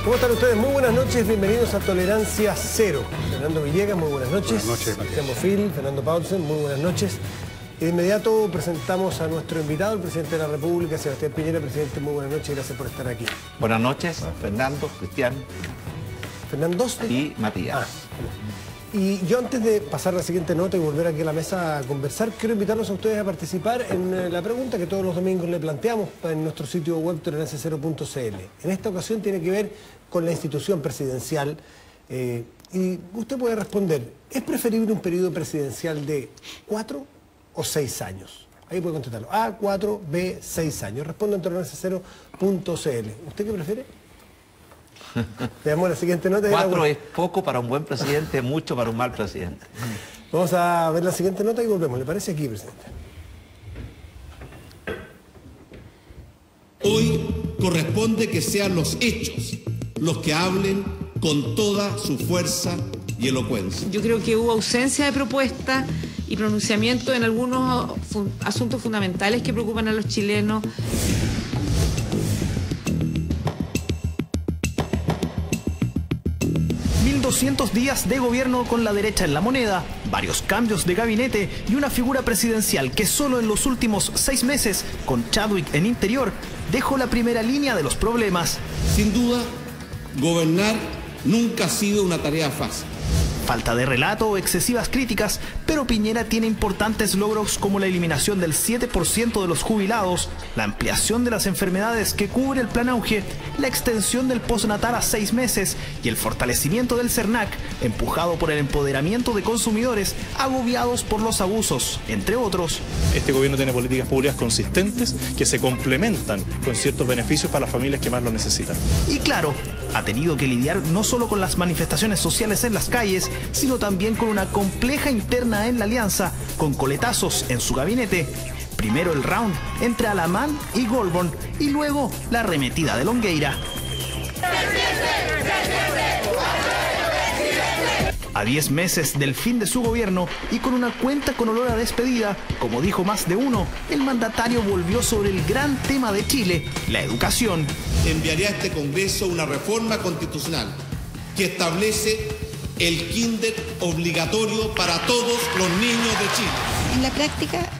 ¿Cómo están ustedes? Muy buenas noches, bienvenidos a Tolerancia Cero. Fernando Villegas, muy buenas noches. Buenas noches, Sebastián Bofill, Fernando Paulsen, muy buenas noches. Y de inmediato presentamos a nuestro invitado, el presidente de la República, Sebastián Piñera. Presidente, muy buenas noches y gracias por estar aquí. Buenas noches, Fernando, Cristian Fernando y Matías. Y yo antes de pasar a la siguiente nota y volver aquí a la mesa a conversar, quiero invitarlos a ustedes a participar en la pregunta que todos los domingos le planteamos en nuestro sitio web toleranciacero.cl. En esta ocasión tiene que ver con la institución presidencial y usted puede responder, ¿es preferible un periodo presidencial de 4 o 6 años? Ahí puede contestarlo, A, 4, B, 6 años. Responda en toleranciacero.cl. ¿Usted qué prefiere? Veamos la siguiente nota. 4 es poco para un buen presidente, mucho para un mal presidente. Vamos a ver la siguiente nota y volvemos. ¿Le parece aquí, presidente? Hoy corresponde que sean los hechos los que hablen con toda su fuerza y elocuencia. Yo creo que hubo ausencia de propuesta y pronunciamiento en algunos asuntos fundamentales que preocupan a los chilenos. Días de gobierno con la derecha en la moneda, varios cambios de gabinete y una figura presidencial que solo en los últimos 6 meses, con Chadwick en interior, dejó la primera línea de los problemas. Sin duda, gobernar nunca ha sido una tarea fácil. Falta de relato o excesivas críticas, pero Piñera tiene importantes logros como la eliminación del 7% de los jubilados, la ampliación de las enfermedades que cubre el Plan Auge, la extensión del postnatal a 6 meses y el fortalecimiento del CERNAC, empujado por el empoderamiento de consumidores agobiados por los abusos, entre otros. Este gobierno tiene políticas públicas consistentes que se complementan con ciertos beneficios para las familias que más lo necesitan. Y claro, ha tenido que lidiar no solo con las manifestaciones sociales en las calles, sino también con una compleja interna en la alianza, con coletazos en su gabinete. Primero el round entre Alamán y Goldborn y luego la arremetida de Longueira. A 10 meses del fin de su gobierno y con una cuenta con olor a despedida, como dijo más de uno, el mandatario volvió sobre el gran tema de Chile, la educación. Enviaré a este Congreso una reforma constitucional que establece el kinder obligatorio para todos los niños de Chile. En la práctica,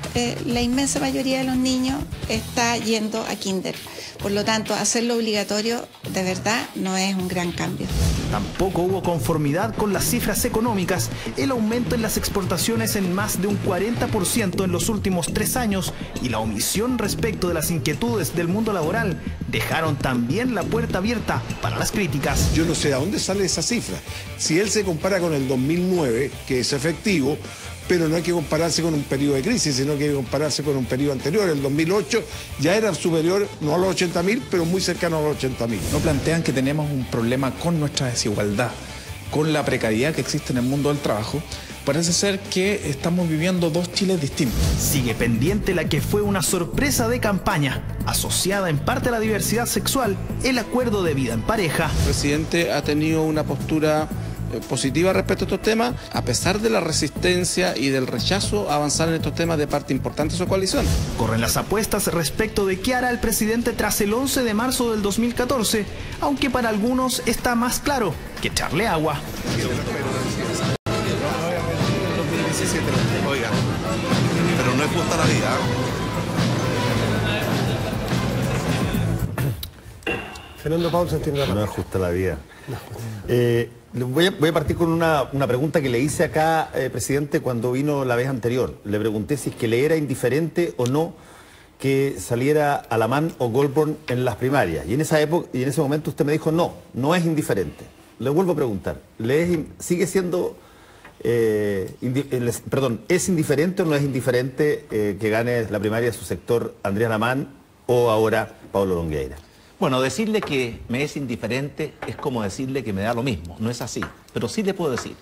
la inmensa mayoría de los niños está yendo a kinder. Por lo tanto, hacerlo obligatorio de verdad no es un gran cambio. Tampoco hubo conformidad con las cifras económicas. El aumento en las exportaciones en más de un 40% en los últimos 3 años y la omisión respecto de las inquietudes del mundo laboral dejaron también la puerta abierta para las críticas. Yo no sé de dónde sale esa cifra. Si él se compara con el 2009, que es efectivo, pero no hay que compararse con un periodo de crisis, sino que hay que compararse con un periodo anterior. El 2008 ya era superior, no a los 80.000, pero muy cercano a los 80.000. No plantean que tenemos un problema con nuestra desigualdad, con la precariedad que existe en el mundo del trabajo. Parece ser que estamos viviendo 2 Chiles distintos. Sigue pendiente la que fue una sorpresa de campaña, asociada en parte a la diversidad sexual, el acuerdo de vida en pareja. El presidente ha tenido una postura positiva respecto a estos temas, a pesar de la resistencia y del rechazo a avanzar en estos temas de parte importante de su coalición. Corren las apuestas respecto de qué hará el presidente tras el 11 de marzo del 2014, aunque para algunos está más claro que echarle agua. Oiga, pero no es justa la vida. Fernando Paulsen tiene la palabra. No es justa la vida. Voy a partir con una pregunta que le hice acá, presidente, cuando vino la vez anterior. Le pregunté si es que le era indiferente o no que saliera Alamán o Goldborn en las primarias. Y en esa época, y en ese momento usted me dijo no es indiferente. Le vuelvo a preguntar, ¿sigue siendo, es indiferente o no es indiferente que gane la primaria de su sector Andrés Alamán o ahora Pablo Longueira? Bueno, decirle que me es indiferente es como decirle que me da lo mismo, no es así. Pero sí le puedo decir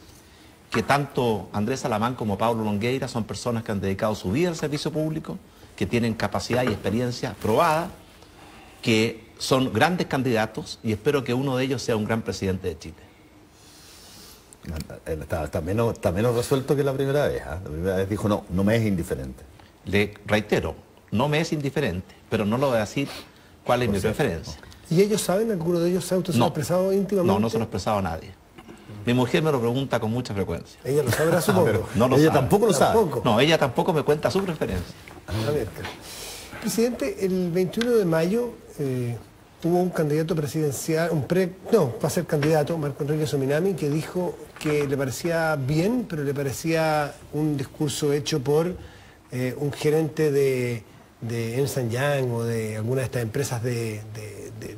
que tanto Andrés Alamán como Pablo Longueira son personas que han dedicado su vida al servicio público, que tienen capacidad y experiencia probada, que son grandes candidatos y espero que uno de ellos sea un gran presidente de Chile. Está menos resuelto que la primera vez. La primera vez dijo no me es indiferente. Le reitero, no me es indiferente, pero no lo voy a decir cuál es mi preferencia. ¿Y ellos saben? ¿Alguno de ellos sabe? ¿Usted se lo ha expresado íntimamente? No, no se lo ha expresado a nadie. Mi mujer me lo pregunta con mucha frecuencia. Ella lo sabrá, supongo. No lo ella sabe. tampoco lo sabe. No, ella tampoco me cuenta su preferencia. A ver, presidente, el 21 de mayo hubo un candidato presidencial, va a ser candidato, Marco Enrique Sominami, que dijo que le parecía bien, pero le parecía un discurso hecho por un gerente de Ernst & Young o de alguna de estas empresas de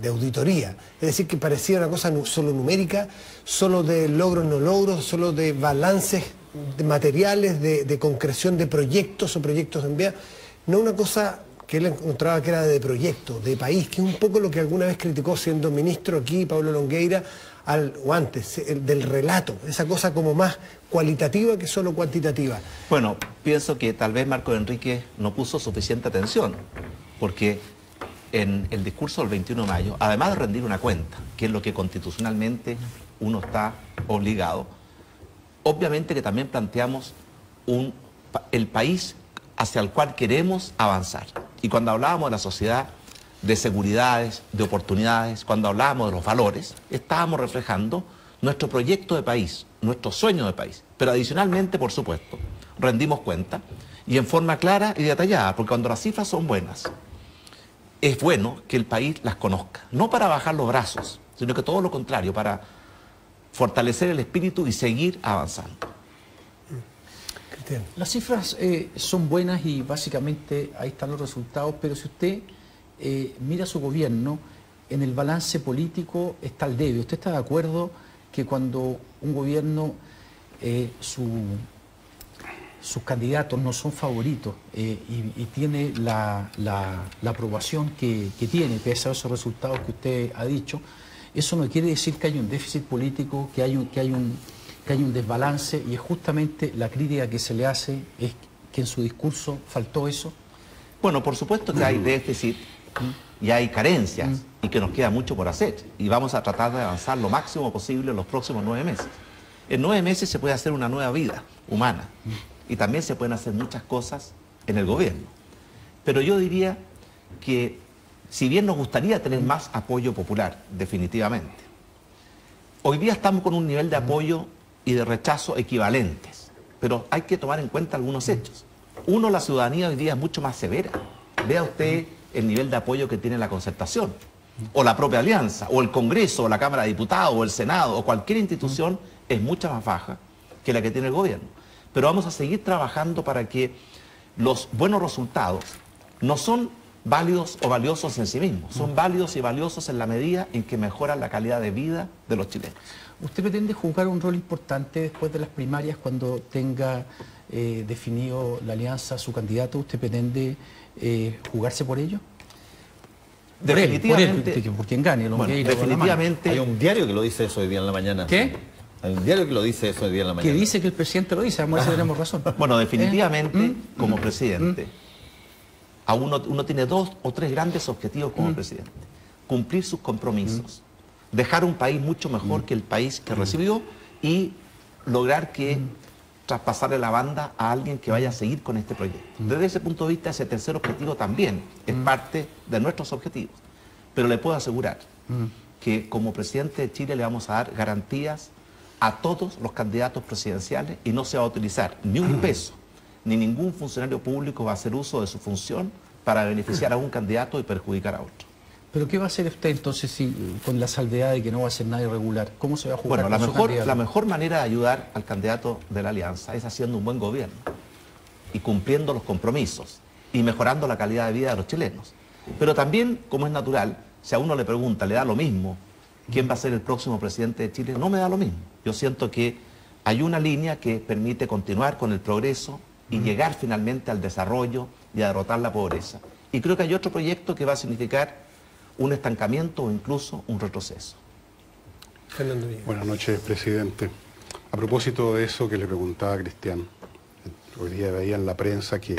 auditoría. Es decir, que parecía una cosa solo numérica, solo de logros, no logros, solo de balances de materiales, de concreción de proyectos o proyectos en vía, no una cosa que él encontraba que era de proyecto, de país, que es un poco lo que alguna vez criticó siendo ministro aquí Pablo Longueira, o antes, del relato, esa cosa como más cualitativa que solo cuantitativa. Bueno, pienso que tal vez Marco Enrique no puso suficiente atención, porque en el discurso del 21 de mayo, además de rendir una cuenta, que es lo que constitucionalmente uno está obligado, obviamente que también planteamos el país hacia el cual queremos avanzar. Y cuando hablábamos de la sociedad, de seguridades, de oportunidades, cuando hablábamos de los valores, estábamos reflejando nuestro proyecto de país, nuestro sueño de país. Pero adicionalmente, por supuesto, rendimos cuenta y en forma clara y detallada, porque cuando las cifras son buenas, es bueno que el país las conozca, no para bajar los brazos, sino que todo lo contrario, para fortalecer el espíritu y seguir avanzando. Las cifras son buenas y básicamente ahí están los resultados, pero si usted mira su gobierno, en el balance político está el debe. ¿Usted está de acuerdo que cuando un gobierno, sus candidatos no son favoritos y tiene la aprobación que tiene, pese a esos resultados que usted ha dicho, eso no quiere decir que hay un déficit político, que hay un desbalance, y es justamente la crítica que se le hace es que en su discurso faltó eso? Bueno, por supuesto que hay déficit y hay carencias y que nos queda mucho por hacer, y vamos a tratar de avanzar lo máximo posible en los próximos 9 meses. En 9 meses se puede hacer una nueva vida humana y también se pueden hacer muchas cosas en el gobierno. Pero yo diría que si bien nos gustaría tener más apoyo popular, definitivamente, hoy día estamos con un nivel de apoyo y de rechazo equivalentes, pero hay que tomar en cuenta algunos hechos. Uno, la ciudadanía hoy día es mucho más severa. Vea usted el nivel de apoyo que tiene la Concertación, o la propia Alianza, o el Congreso, o la Cámara de Diputados, o el Senado, o cualquier institución es mucho más baja que la que tiene el gobierno. Pero vamos a seguir trabajando para que los buenos resultados no son válidos o valiosos en sí mismos, son válidos y valiosos en la medida en que mejoran la calidad de vida de los chilenos. ¿Usted pretende jugar un rol importante después de las primarias cuando tenga definido la alianza su candidato? ¿Usted pretende jugarse por ello? Definitivamente. Por quien gane. Bueno, definitivamente. Hay un diario que lo dice eso hoy día en la mañana. ¿Qué? Hay un diario que lo dice eso hoy día en la mañana. Que dice que el presidente lo dice, vamos a ver si tenemos razón. Bueno, definitivamente, como presidente, uno tiene 2 o 3 grandes objetivos como presidente. Cumplir sus compromisos, dejar un país mucho mejor que el país que recibió y lograr que traspasarle la banda a alguien que vaya a seguir con este proyecto. Desde ese punto de vista, ese tercer objetivo también es parte de nuestros objetivos. Pero le puedo asegurar que como presidente de Chile le vamos a dar garantías a todos los candidatos presidenciales y no se va a utilizar ni un peso, ni ningún funcionario público va a hacer uso de su función para beneficiar a un candidato y perjudicar a otro. ¿Pero qué va a hacer usted entonces con la salvedad de que no va a ser nada irregular? ¿Cómo se va a jugar? Bueno, la mejor manera de ayudar al candidato de la Alianza es haciendo un buen gobierno y cumpliendo los compromisos y mejorando la calidad de vida de los chilenos. Pero también, como es natural, si a uno le pregunta, le da lo mismo quién va a ser el próximo presidente de Chile, no me da lo mismo. Yo siento que hay una línea que permite continuar con el progreso y llegar finalmente al desarrollo y a derrotar la pobreza. Y creo que hay otro proyecto que va a significar un estancamiento o incluso un retroceso. Fernando Villegas. Buenas noches, presidente. A propósito de eso que le preguntaba a Cristian, hoy día veía en la prensa que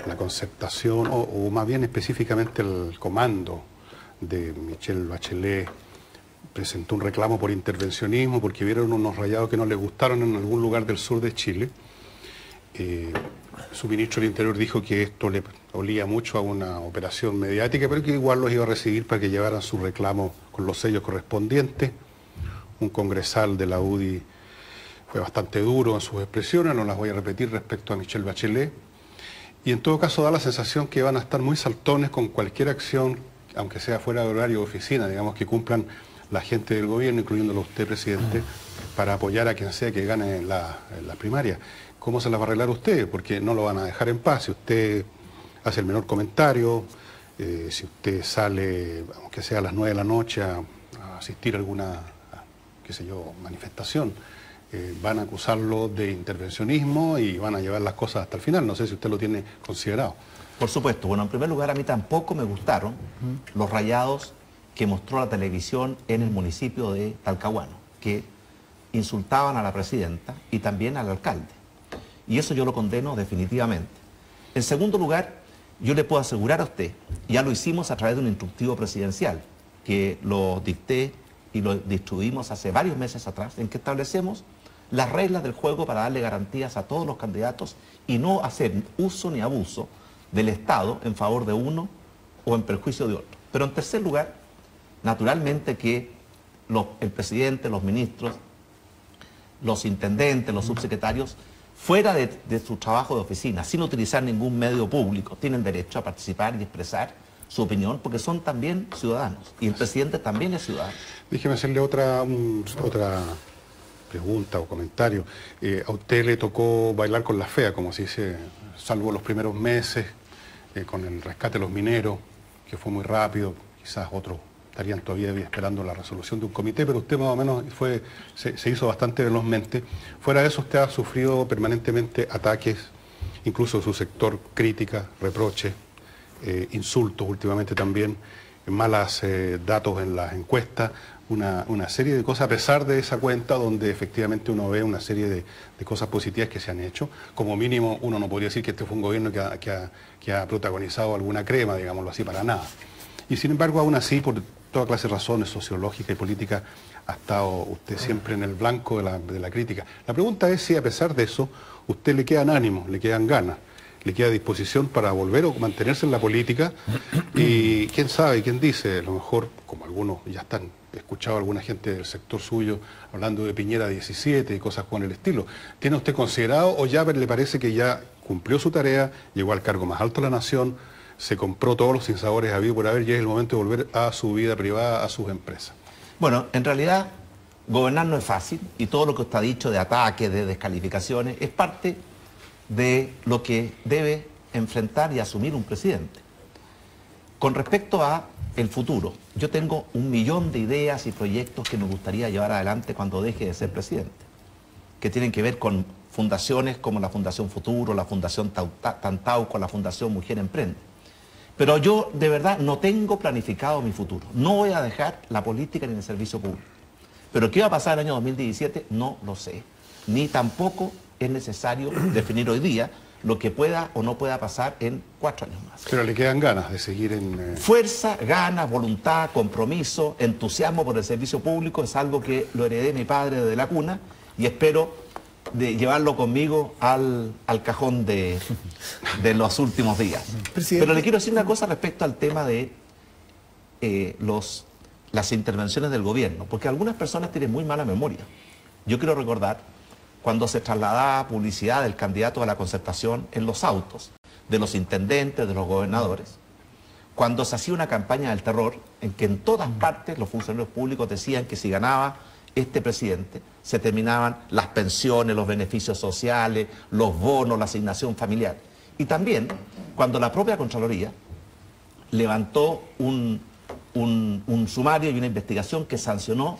la Concertación, o más bien específicamente el comando de Michelle Bachelet, presentó un reclamo por intervencionismo porque vieron unos rayados que no les gustaron en algún lugar del sur de Chile. Su ministro del Interior dijo que esto le olía mucho a una operación mediática, pero que igual los iba a recibir para que llevaran su reclamo con los sellos correspondientes. Un congresal de la UDI fue bastante duro en sus expresiones, no las voy a repetir respecto a Michelle Bachelet. Y en todo caso da la sensación que van a estar muy saltones con cualquier acción, aunque sea fuera de horario de oficina, digamos, que cumplan la gente del gobierno, incluyéndolo usted, presidente, para apoyar a quien sea que gane en la primaria. ¿Cómo se las va a arreglar usted? Porque no lo van a dejar en paz. Si usted hace el menor comentario, si usted sale, aunque sea a las 9 de la noche, a asistir a alguna, qué sé yo, manifestación, van a acusarlo de intervencionismo y van a llevar las cosas hasta el final. No sé si usted lo tiene considerado. Por supuesto. Bueno, en primer lugar, a mí tampoco me gustaron los rayados que mostró la televisión en el municipio de Talcahuano, que insultaban a la presidenta y también al alcalde. Y eso yo lo condeno definitivamente. En segundo lugar, yo le puedo asegurar a usted, ya lo hicimos a través de un instructivo presidencial, que lo dicté y lo distribuimos hace varios meses atrás, en que establecemos las reglas del juego para darle garantías a todos los candidatos y no hacer uso ni abuso del Estado en favor de uno o en perjuicio de otro. Pero en tercer lugar, naturalmente que el presidente, los ministros, los intendentes, los subsecretarios, fuera de su trabajo de oficina, sin utilizar ningún medio público, tienen derecho a participar y expresar su opinión, porque son también ciudadanos, y el presidente también es ciudadano. Déjeme hacerle otra pregunta o comentario. A usted le tocó bailar con la fea, como se dice, salvo los primeros meses, con el rescate de los mineros, que fue muy rápido, quizás otros estarían todavía esperando la resolución de un comité, pero usted más o menos se hizo bastante velozmente. Fuera de eso, usted ha sufrido permanentemente ataques, incluso de su sector, críticas, reproches, insultos últimamente también, malos datos en las encuestas, una serie de cosas, a pesar de esa cuenta donde efectivamente uno ve una serie de cosas positivas que se han hecho. Como mínimo, uno no podría decir que este fue un gobierno que ha protagonizado alguna crema, digámoslo así, para nada. Y sin embargo, aún así, por toda clase de razones sociológicas y políticas, ha estado usted siempre en el blanco de la crítica. La pregunta es si a pesar de eso, usted le quedan ánimos, le quedan ganas, le queda disposición para volver o mantenerse en la política, y quién sabe, quién dice, a lo mejor, como algunos ya están, he escuchado a alguna gente del sector suyo hablando de Piñera 17 y cosas con el estilo. ¿Tiene usted considerado o ya le parece que ya cumplió su tarea, llegó al cargo más alto de la nación, se compró todos los sinsabores habido por haber, y es el momento de volver a su vida privada, a sus empresas? Bueno, en realidad, gobernar no es fácil, y todo lo que está dicho de ataques, de descalificaciones, es parte de lo que debe enfrentar y asumir un presidente. Con respecto a el futuro, yo tengo 1.000.000 de ideas y proyectos que me gustaría llevar adelante cuando deje de ser presidente, que tienen que ver con fundaciones como la Fundación Futuro, la Fundación Tantauco, la Fundación Mujer Emprende. Pero yo de verdad no tengo planificado mi futuro. No voy a dejar la política ni el servicio público. Pero ¿qué va a pasar el año 2017? No lo sé. Ni tampoco es necesario definir hoy día lo que pueda o no pueda pasar en 4 años más. Pero le quedan ganas de seguir en... Fuerza, ganas, voluntad, compromiso, entusiasmo por el servicio público es algo que lo heredé de mi padre desde la cuna y espero de llevarlo conmigo al cajón de los últimos días. Presidente. Pero le quiero decir una cosa respecto al tema de las intervenciones del gobierno, porque algunas personas tienen muy mala memoria. Yo quiero recordar cuando se trasladaba publicidad del candidato a la Concertación en los autos de los intendentes, de los gobernadores, cuando se hacía una campaña del terror en que en todas partes los funcionarios públicos decían que si ganaba este presidente se terminaban las pensiones, los beneficios sociales, los bonos, la asignación familiar. Y también cuando la propia Contraloría levantó un sumario y una investigación que sancionó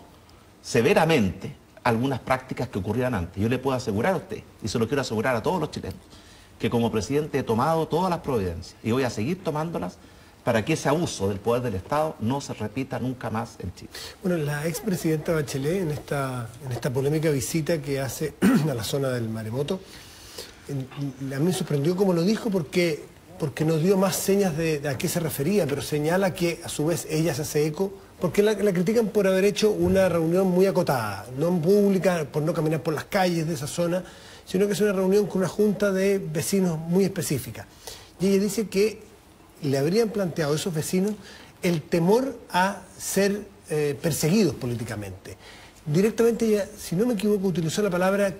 severamente algunas prácticas que ocurrían antes. Yo le puedo asegurar a usted, y se lo quiero asegurar a todos los chilenos, que como presidente he tomado todas las providencias y voy a seguir tomándolas para que ese abuso del poder del Estado no se repita nunca más en Chile. Bueno, la expresidenta Bachelet en esta polémica visita que hace a la zona del Maremoto, a mí me sorprendió como lo dijo porque nos dio más señas de a qué se refería, pero señala que a su vez ella se hace eco, porque la critican por haber hecho una reunión muy acotada, no pública, por no caminar por las calles de esa zona, sino que es una reunión con una junta de vecinos muy específica. Y ella dice que le habrían planteado a esos vecinos el temor a ser perseguidos políticamente. Directamente ella, si no me equivoco, utilizó la palabra,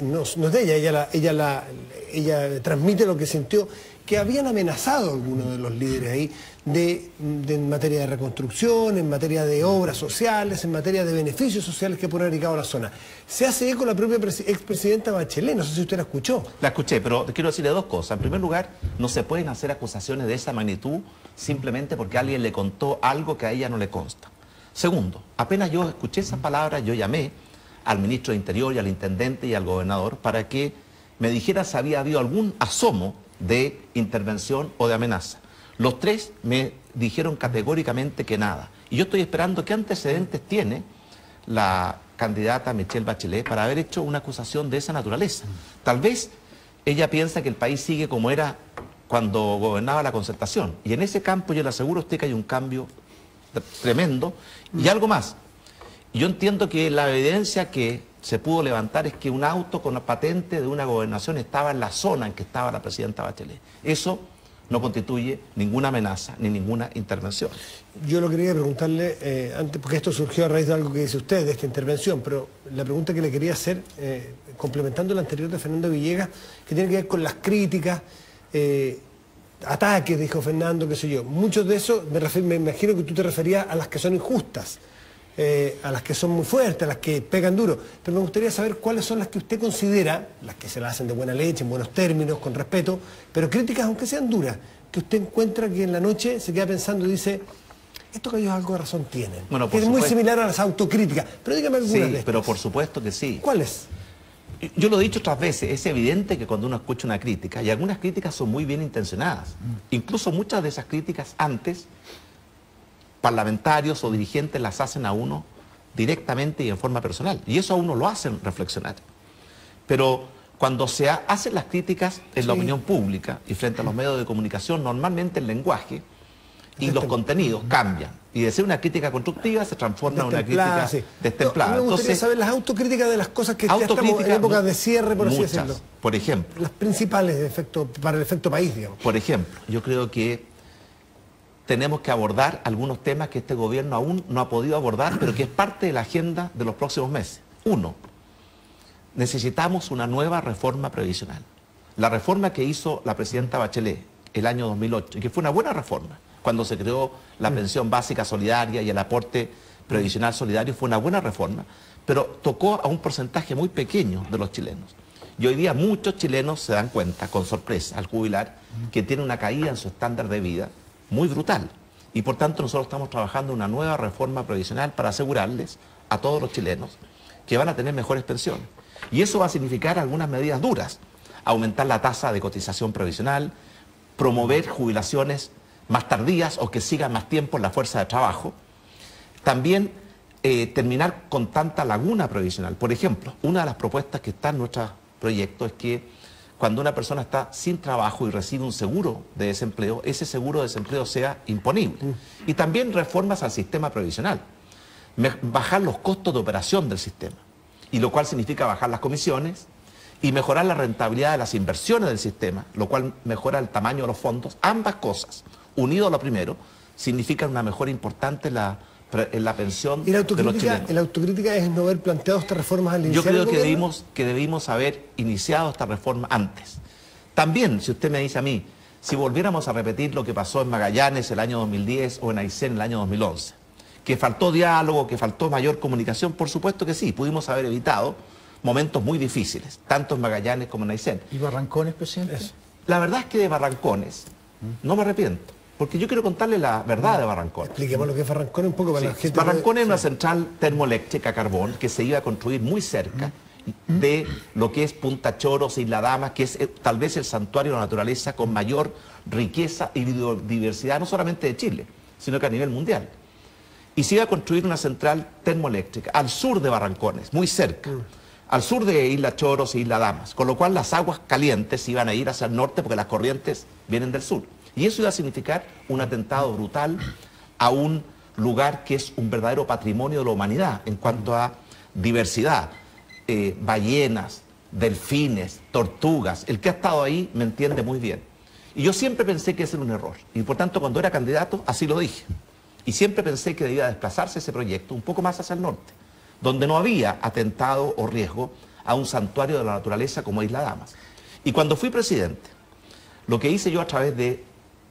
no es de ella, ella transmite lo que sintió, que habían amenazado a algunos de los líderes ahí en materia de reconstrucción, en materia de obras sociales, en materia de beneficios sociales que ponen dedicado a la zona. Se hace eco la propia expresidenta Bachelet, no sé si usted la escuchó. La escuché, pero quiero decirle dos cosas. En primer lugar, no se pueden hacer acusaciones de esa magnitud simplemente porque alguien le contó algo que a ella no le consta. Segundo, apenas yo escuché esas palabras, yo llamé al ministro de Interior y al intendente y al gobernador para que me dijera si había habido algún asomo de intervención o de amenaza. Los tres me dijeron categóricamente que nada. Y yo estoy esperando qué antecedentes tiene la candidata Michelle Bachelet para haber hecho una acusación de esa naturaleza. Tal vez ella piensa que el país sigue como era cuando gobernaba la Concertación. Y en ese campo yo le aseguro a usted que hay un cambio tremendo. Y algo más. Yo entiendo que la evidencia que se pudo levantar es que un auto con la patente de una gobernación estaba en la zona en que estaba la presidenta Bachelet. Eso no constituye ninguna amenaza ni ninguna intervención. Yo lo quería preguntarle antes, porque esto surgió a raíz de algo que dice usted, de esta intervención, pero la pregunta que le quería hacer, complementando la anterior de Fernando Villegas, que tiene que ver con las críticas, ataques, dijo Fernando, qué sé yo. Muchos de esos, me imagino que tú te referías a las que son injustas, a las que son muy fuertes, a las que pegan duro. Pero me gustaría saber cuáles son las que usted considera, las que se las hacen de buena leche, en buenos términos, con respeto, pero críticas aunque sean duras, que usted encuentra que en la noche se queda pensando y dice, estos gallos algo de razón tienen. Bueno, que es muy similar a las autocríticas. Pero dígame algunas de estas. estas. Pero por supuesto que sí. ¿Cuáles? Yo lo he dicho otras veces, es evidente que cuando uno escucha una crítica, y algunas críticas son muy bien intencionadas, incluso muchas de esas críticas antes, parlamentarios o dirigentes las hacen a uno directamente y en forma personal, y eso a uno lo hacen reflexionar. Pero cuando se hacen las críticas en la opinión pública y frente a los medios de comunicación, normalmente el lenguaje y los contenidos cambian. Y de ser una crítica constructiva se transforma en una crítica destemplada. No, me gustaría saber las autocríticas de las cosas que ya estamos en época de cierre, por así decirlo. Por ejemplo. Las principales para el efecto país, digamos. Por ejemplo, yo creo que tenemos que abordar algunos temas que este gobierno aún no ha podido abordar, pero que es parte de la agenda de los próximos meses. Uno, necesitamos una nueva reforma previsional. La reforma que hizo la presidenta Bachelet el año 2008, y que fue una buena reforma, cuando se creó la pensión básica solidaria y el aporte previsional solidario, fue una buena reforma, pero tocó a un porcentaje muy pequeño de los chilenos. Y hoy día muchos chilenos se dan cuenta, con sorpresa, al jubilar, que tiene una caída en su estándar de vida muy brutal. Y por tanto nosotros estamos trabajando en una nueva reforma previsional para asegurarles a todos los chilenos que van a tener mejores pensiones. Y eso va a significar algunas medidas duras. Aumentar la tasa de cotización previsional, promover jubilaciones más tardías o que sigan más tiempo en la fuerza de trabajo. También terminar con tanta laguna previsional. Por ejemplo, una de las propuestas que está en nuestro proyecto es que cuando una persona está sin trabajo y recibe un seguro de desempleo, ese seguro de desempleo sea imponible. Y también reformas al sistema previsional. Bajar los costos de operación del sistema, y lo cual significa bajar las comisiones y mejorar la rentabilidad de las inversiones del sistema, lo cual mejora el tamaño de los fondos. Ambas cosas, unido a lo primero, significan una mejora importante en la pensión de los chilenos. ¿Y la autocrítica es no haber planteado estas reformas al iniciar? Yo creo que debimos haber iniciado esta reforma antes. También, si usted me dice a mí, si volviéramos a repetir lo que pasó en Magallanes el año 2010 o en Aysén el año 2011, que faltó diálogo, que faltó mayor comunicación, por supuesto que sí, pudimos haber evitado momentos muy difíciles, tanto en Magallanes como en Aysén. ¿Y Barrancones, presidente? La verdad es que de Barrancones no me arrepiento, porque yo quiero contarle la verdad de Barrancones. Expliquemos lo que es Barrancones un poco para la gente. Barrancones es una central termoeléctrica a carbón que se iba a construir muy cerca de lo que es Punta Choros, Isla Damas, que es tal vez el santuario de la naturaleza con mayor riqueza y biodiversidad, no solamente de Chile, sino que a nivel mundial. Y se iba a construir una central termoeléctrica al sur de Barrancones, muy cerca, al sur de Isla Choros e Isla Damas, con lo cual las aguas calientes iban a ir hacia el norte porque las corrientes vienen del sur. Y eso iba a significar un atentado brutal a un lugar que es un verdadero patrimonio de la humanidad en cuanto a diversidad, ballenas, delfines, tortugas. El que ha estado ahí me entiende muy bien. Y yo siempre pensé que ese era un error. Y por tanto, cuando era candidato, así lo dije. Y siempre pensé que debía desplazarse ese proyecto un poco más hacia el norte, donde no había atentado o riesgo a un santuario de la naturaleza como Isla Damas. Y cuando fui presidente, lo que hice yo a través de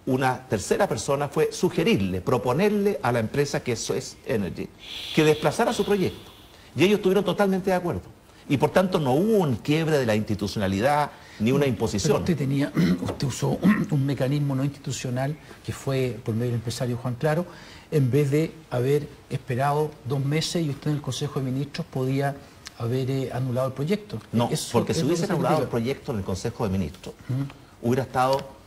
una tercera persona fue sugerirle, proponerle a la empresa que es Suez Energy, que desplazara su proyecto. Y ellos estuvieron totalmente de acuerdo. Y por tanto no hubo un quiebre de la institucionalidad ni una imposición. Pero usted usó un mecanismo no institucional que fue por medio del empresario Juan Claro, en vez de haber esperado 2 meses y usted en el Consejo de Ministros podía haber anulado el proyecto. No, porque si hubiese anulado el proyecto en el Consejo de Ministros, hubiera estado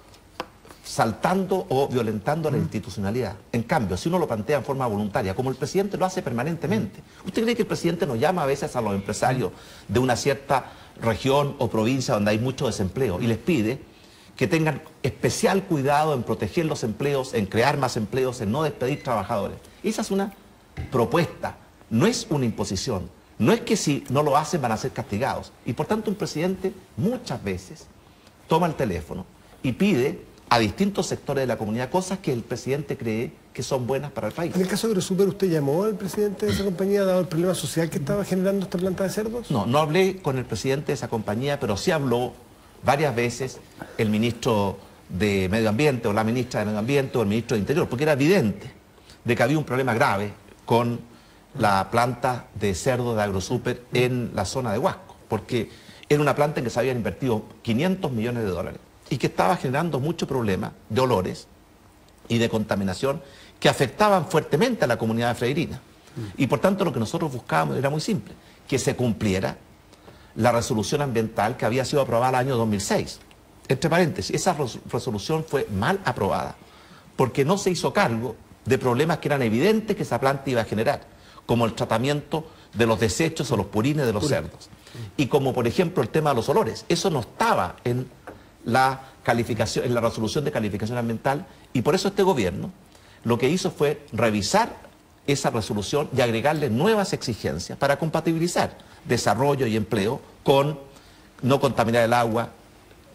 saltando o violentando la institucionalidad. En cambio, si uno lo plantea en forma voluntaria, como el presidente lo hace permanentemente. ¿Usted cree que el presidente nos llama a veces a los empresarios de una cierta región o provincia donde hay mucho desempleo y les pide que tengan especial cuidado en proteger los empleos, en crear más empleos, en no despedir trabajadores? Esa es una propuesta, no es una imposición. No es que si no lo hacen van a ser castigados. Y por tanto un presidente muchas veces toma el teléfono y pide a distintos sectores de la comunidad cosas que el presidente cree que son buenas para el país. En el caso de AgroSuper, ¿usted llamó al presidente de esa compañía dado el problema social que estaba generando esta planta de cerdos? No, no hablé con el presidente de esa compañía, pero sí habló varias veces el ministro de Medio Ambiente o la ministra de Medio Ambiente o el ministro de Interior, porque era evidente de que había un problema grave con la planta de cerdo de AgroSuper en la zona de Huasco, porque era una planta en que se habían invertido 500 millones de dólares y que estaba generando mucho problema de olores y de contaminación que afectaban fuertemente a la comunidad freirina. Y por tanto lo que nosotros buscábamos era muy simple, que se cumpliera la resolución ambiental que había sido aprobada el año 2006. Entre paréntesis, esa resolución fue mal aprobada porque no se hizo cargo de problemas que eran evidentes que esa planta iba a generar, como el tratamiento de los desechos o los purines de los cerdos. Y como por ejemplo el tema de los olores, eso no estaba en la calificación, en la resolución de calificación ambiental, y por eso este gobierno lo que hizo fue revisar esa resolución y agregarle nuevas exigencias para compatibilizar desarrollo y empleo con no contaminar el agua,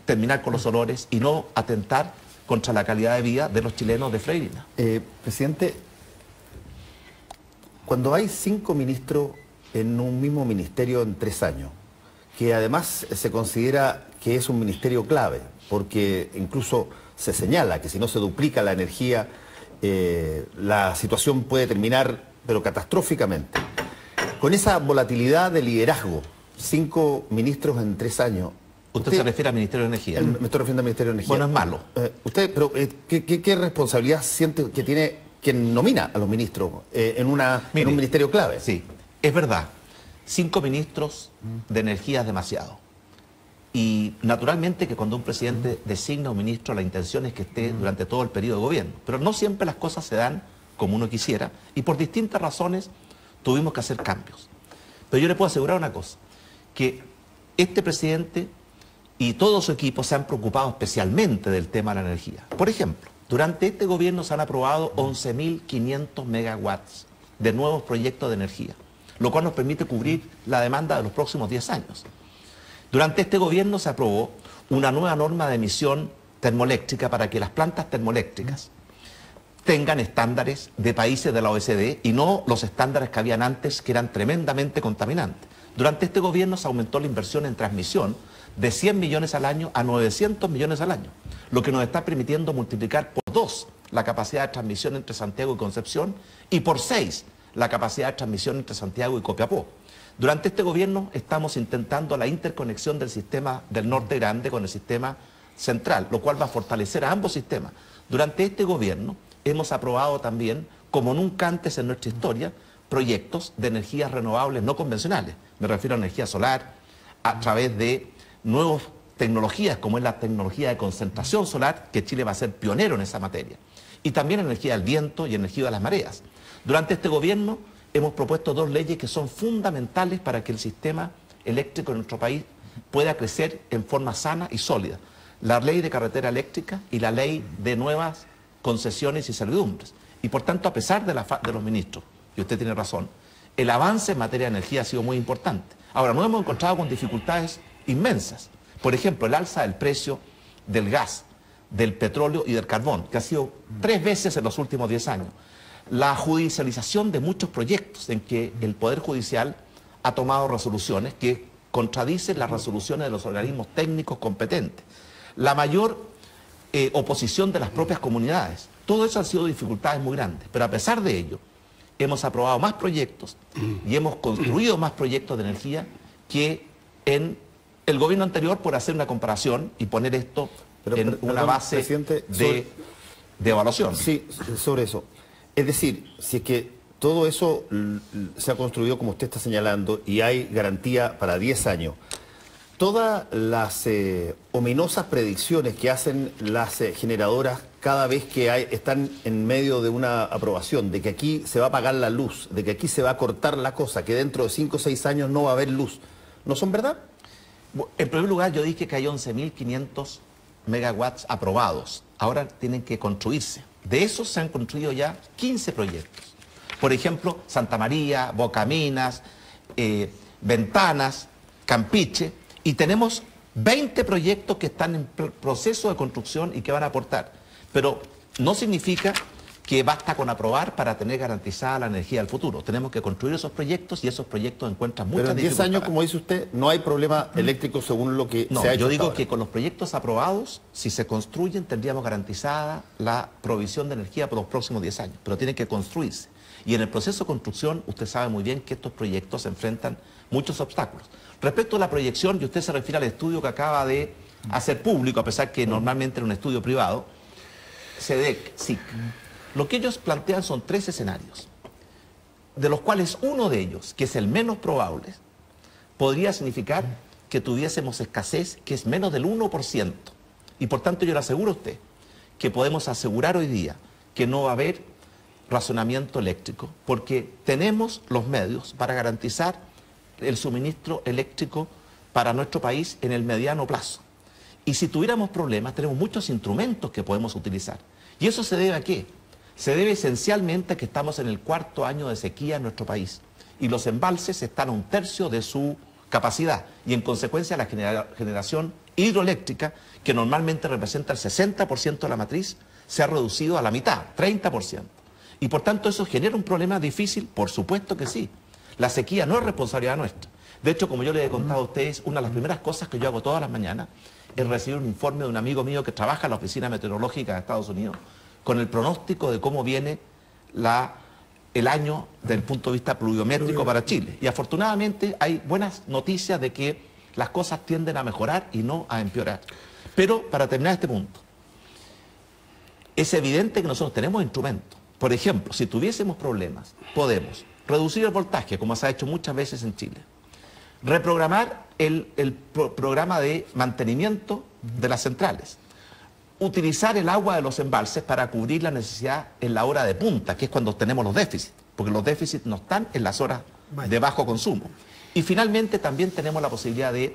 terminar con los olores y no atentar contra la calidad de vida de los chilenos de Freirina. Presidente, cuando hay 5 ministros en un mismo ministerio en 3 años, que además se considera que es un ministerio clave, porque incluso se señala que si no se duplica la energía, la situación puede terminar, pero catastróficamente. Con esa volatilidad de liderazgo, 5 ministros en 3 años... ¿Usted se refiere al Ministerio de Energía? Me estoy refiriendo al Ministerio de Energía. Bueno, es malo. Pero ¿qué responsabilidad siente que tiene quien nomina a los ministros en un ministerio clave? Sí, es verdad. 5 ministros de energía es demasiado. Y naturalmente que cuando un presidente designa a un ministro, la intención es que esté durante todo el periodo de gobierno. Pero no siempre las cosas se dan como uno quisiera y por distintas razones tuvimos que hacer cambios. Pero yo le puedo asegurar una cosa, que este presidente y todo su equipo se han preocupado especialmente del tema de la energía. Por ejemplo, durante este gobierno se han aprobado 11.500 megawatts de nuevos proyectos de energía, lo cual nos permite cubrir la demanda de los próximos 10 años. Durante este gobierno se aprobó una nueva norma de emisión termoeléctrica para que las plantas termoeléctricas tengan estándares de países de la OECD y no los estándares que habían antes, que eran tremendamente contaminantes. Durante este gobierno se aumentó la inversión en transmisión de 100 millones al año a 900 millones al año, lo que nos está permitiendo multiplicar por 2 la capacidad de transmisión entre Santiago y Concepción y por 6 la capacidad de transmisión entre Santiago y Copiapó. Durante este gobierno estamos intentando la interconexión del sistema del Norte Grande con el sistema central, lo cual va a fortalecer a ambos sistemas. Durante este gobierno hemos aprobado también, como nunca antes en nuestra historia, proyectos de energías renovables no convencionales. Me refiero a energía solar, a través de nuevas tecnologías, como es la tecnología de concentración solar, que Chile va a ser pionero en esa materia. Y también energía del viento y energía de las mareas. Durante este gobierno hemos propuesto 2 leyes que son fundamentales para que el sistema eléctrico en nuestro país pueda crecer en forma sana y sólida. La ley de carretera eléctrica y la ley de nuevas concesiones y servidumbres. Y por tanto, a pesar de los ministros, y usted tiene razón, el avance en materia de energía ha sido muy importante. Ahora, nos hemos encontrado con dificultades inmensas. Por ejemplo, el alza del precio del gas, del petróleo y del carbón, que ha sido 3 veces en los últimos 10 años. La judicialización de muchos proyectos en que el Poder Judicial ha tomado resoluciones que contradicen las resoluciones de los organismos técnicos competentes. La mayor oposición de las propias comunidades. Todo eso han sido dificultades muy grandes, pero a pesar de ello, hemos aprobado más proyectos y hemos construido más proyectos de energía que en el gobierno anterior, por hacer una comparación y poner esto en una base de evaluación. Sí, sobre eso. Es decir, si es que todo eso se ha construido como usted está señalando y hay garantía para 10 años, todas las ominosas predicciones que hacen las generadoras cada vez que están en medio de una aprobación, de que aquí se va a apagar la luz, de que aquí se va a cortar la cosa, que dentro de 5 o 6 años no va a haber luz, ¿no son verdad? En primer lugar, yo dije que hay 11.500 megawatts aprobados. Ahora tienen que construirse. De esos se han construido ya 15 proyectos. Por ejemplo, Santa María, Bocaminas, Ventanas, Campiche, y tenemos 20 proyectos que están en proceso de construcción y que van a aportar. Pero no significa que basta con aprobar para tener garantizada la energía del futuro. Tenemos que construir esos proyectos y esos proyectos encuentran muchas dificultades. Pero en 10 años, como dice usted, no hay problema eléctrico según lo que se ha hecho. Yo digo que con los proyectos aprobados, si se construyen, tendríamos garantizada la provisión de energía por los próximos 10 años, pero tienen que construirse. Y en el proceso de construcción, usted sabe muy bien que estos proyectos enfrentan muchos obstáculos. Respecto a la proyección, y usted se refiere al estudio que acaba de hacer público, a pesar que normalmente era un estudio privado, SEDEC, SIC. Lo que ellos plantean son 3 escenarios, de los cuales uno de ellos, que es el menos probable, podría significar que tuviésemos escasez, que es menos del 1%. Y por tanto yo le aseguro a usted que podemos asegurar hoy día que no va a haber racionamiento eléctrico, porque tenemos los medios para garantizar el suministro eléctrico para nuestro país en el mediano plazo. Y si tuviéramos problemas, tenemos muchos instrumentos que podemos utilizar. ¿Y eso se debe a qué? Se debe esencialmente a que estamos en el 4º año de sequía en nuestro país y los embalses están a 1/3 de su capacidad y en consecuencia la generación hidroeléctrica, que normalmente representa el 60% de la matriz, se ha reducido a la mitad, 30%. Y por tanto eso genera un problema difícil, por supuesto que sí. La sequía no es responsabilidad nuestra. De hecho, como yo les he contado a ustedes, una de las primeras cosas que yo hago todas las mañanas es recibir un informe de un amigo mío que trabaja en la Oficina Meteorológica de Estados Unidos con el pronóstico de cómo viene el año desde el punto de vista pluviométrico para Chile. Y afortunadamente hay buenas noticias de que las cosas tienden a mejorar y no a empeorar. Pero para terminar este punto, es evidente que nosotros tenemos instrumentos. Por ejemplo, si tuviésemos problemas, podemos reducir el voltaje, como se ha hecho muchas veces en Chile, reprogramar el programa de mantenimiento de las centrales, utilizar el agua de los embalses para cubrir la necesidad en la hora de punta, que es cuando tenemos los déficits, porque los déficits no están en las horas de bajo consumo. Y finalmente también tenemos la posibilidad de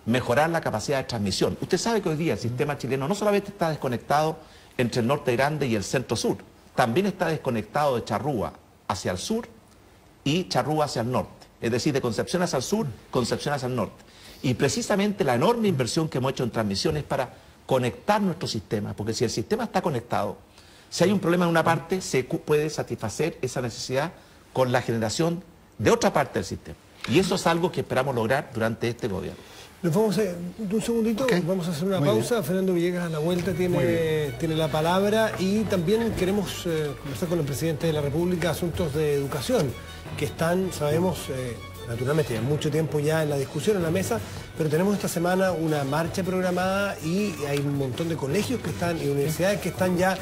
mejorar la capacidad de transmisión. Usted sabe que hoy día el sistema chileno no solamente está desconectado entre el norte grande y el centro sur, también está desconectado de Charrúa hacia el sur y Charrúa hacia el norte. Es decir, de Concepción hacia el sur, Concepción hacia el norte. Y precisamente la enorme inversión que hemos hecho en transmisión es para conectar nuestro sistema, porque si el sistema está conectado, si hay un problema en una parte, se puede satisfacer esa necesidad con la generación de otra parte del sistema. Y eso es algo que esperamos lograr durante este gobierno. Nos vamos un segundito, vamos a hacer una pausa. Fernando Villegas a la vuelta tiene la palabra y también queremos conversar con el presidente de la República asuntos de educación que están, sabemos, naturalmente ya mucho tiempo ya en la discusión, en la mesa, pero tenemos esta semana una marcha programada y hay un montón de colegios que están y universidades que están ya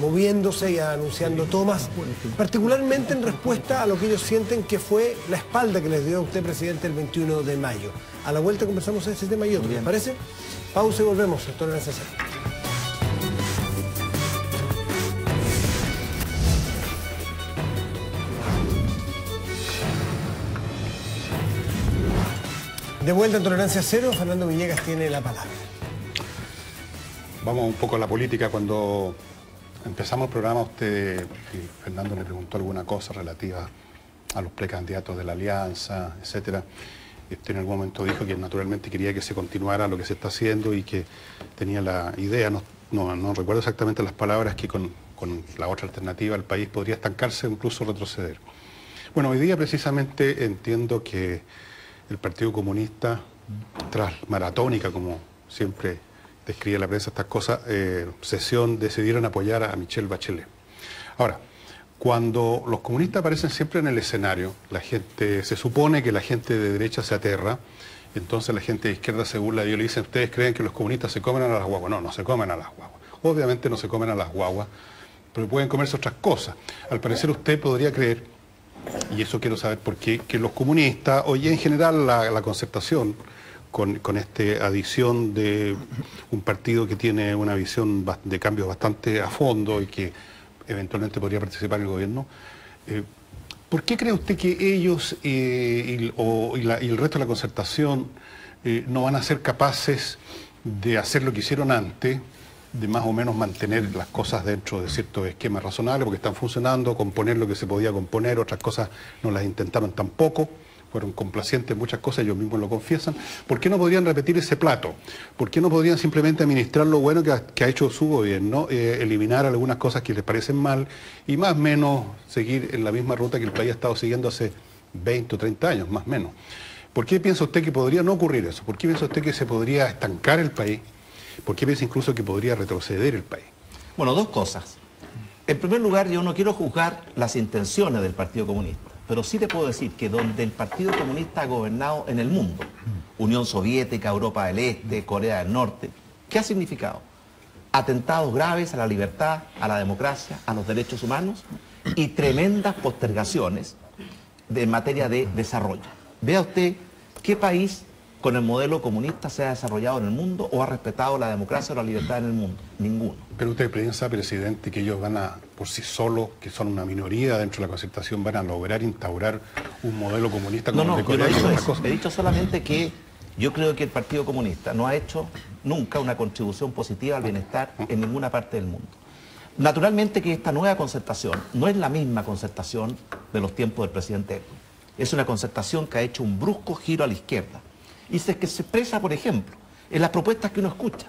moviéndose y anunciando tomas, particularmente en respuesta a lo que ellos sienten que fue la espalda que les dio a usted, presidente, el 21 de mayo. A la vuelta conversamos de ese tema y otro, ¿les parece? Pausa y volvemos. Esto no es necesario. De vuelta en Tolerancia Cero, Fernando Villegas tiene la palabra. Vamos un poco a la política. Cuando empezamos el programa, usted, Fernando, le preguntó alguna cosa relativa a los precandidatos de la Alianza, etcétera. En algún momento dijo que naturalmente quería que se continuara lo que se está haciendo y que tenía la idea, no recuerdo exactamente las palabras, que con la otra alternativa el país podría estancarse o incluso retroceder. Bueno, hoy día precisamente entiendo que el Partido Comunista, tras maratónica, como siempre describe la prensa estas cosas, sesión, decidieron apoyar a Michelle Bachelet. Ahora, cuando los comunistas aparecen siempre en el escenario, se supone que la gente de derecha se aterra, entonces la gente de izquierda se burla y le dicen, ¿ustedes creen que los comunistas se comen a las guaguas? No, no se comen a las guaguas. Obviamente no se comen a las guaguas, pero pueden comerse otras cosas. Al parecer usted podría creer, y eso quiero saber por qué, que los comunistas, y en general la concertación, con esta adición de un partido que tiene una visión de cambios bastante a fondo y que eventualmente podría participar en el gobierno, ¿por qué cree usted que ellos y el resto de la concertación no van a ser capaces de hacer lo que hicieron antes, de más o menos mantener las cosas dentro de ciertos esquemas razonables, porque están funcionando, componer lo que se podía componer, otras cosas no las intentaron tampoco, fueron complacientes en muchas cosas, ellos mismos lo confiesan? ¿Por qué no podrían repetir ese plato? ¿Por qué no podrían simplemente administrar lo bueno que ha hecho su gobierno, eliminar algunas cosas que les parecen mal y más o menos seguir en la misma ruta que el país ha estado siguiendo hace 20 o 30 años, más o menos? ¿Por qué piensa usted que podría no ocurrir eso? ¿Por qué piensa usted que se podría estancar el país? ¿Por qué piensa incluso que podría retroceder el país? Bueno, dos cosas. En primer lugar, yo no quiero juzgar las intenciones del Partido Comunista, pero sí le puedo decir que donde el Partido Comunista ha gobernado en el mundo, Unión Soviética, Europa del Este, Corea del Norte, ¿qué ha significado? Atentados graves a la libertad, a la democracia, a los derechos humanos y tremendas postergaciones en materia de desarrollo. Vea usted qué país con el modelo comunista se ha desarrollado en el mundo o ha respetado la democracia o la libertad en el mundo. Ninguno. Pero usted piensa, presidente, que ellos van a, por sí solos, que son una minoría dentro de la concertación, van a lograr instaurar un modelo comunista como el de Corea y otras cosas. He dicho solamente que yo creo que el Partido Comunista no ha hecho nunca una contribución positiva al bienestar en ninguna parte del mundo. Naturalmente que esta nueva concertación no es la misma concertación de los tiempos del presidente Elwin. Es una concertación que ha hecho un brusco giro a la izquierda. Y que se expresa, por ejemplo, en las propuestas que uno escucha.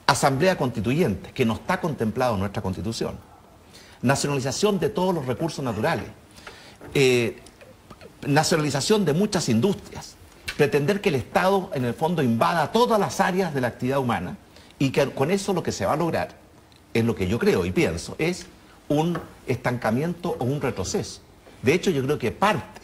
Asamblea Constituyente, que no está contemplado en nuestra Constitución. Nacionalización de todos los recursos naturales. Nacionalización de muchas industrias. Pretender que el Estado, en el fondo, invada todas las áreas de la actividad humana y que con eso lo que se va a lograr, es lo que yo creo y pienso, es un estancamiento o un retroceso. De hecho, yo creo que parte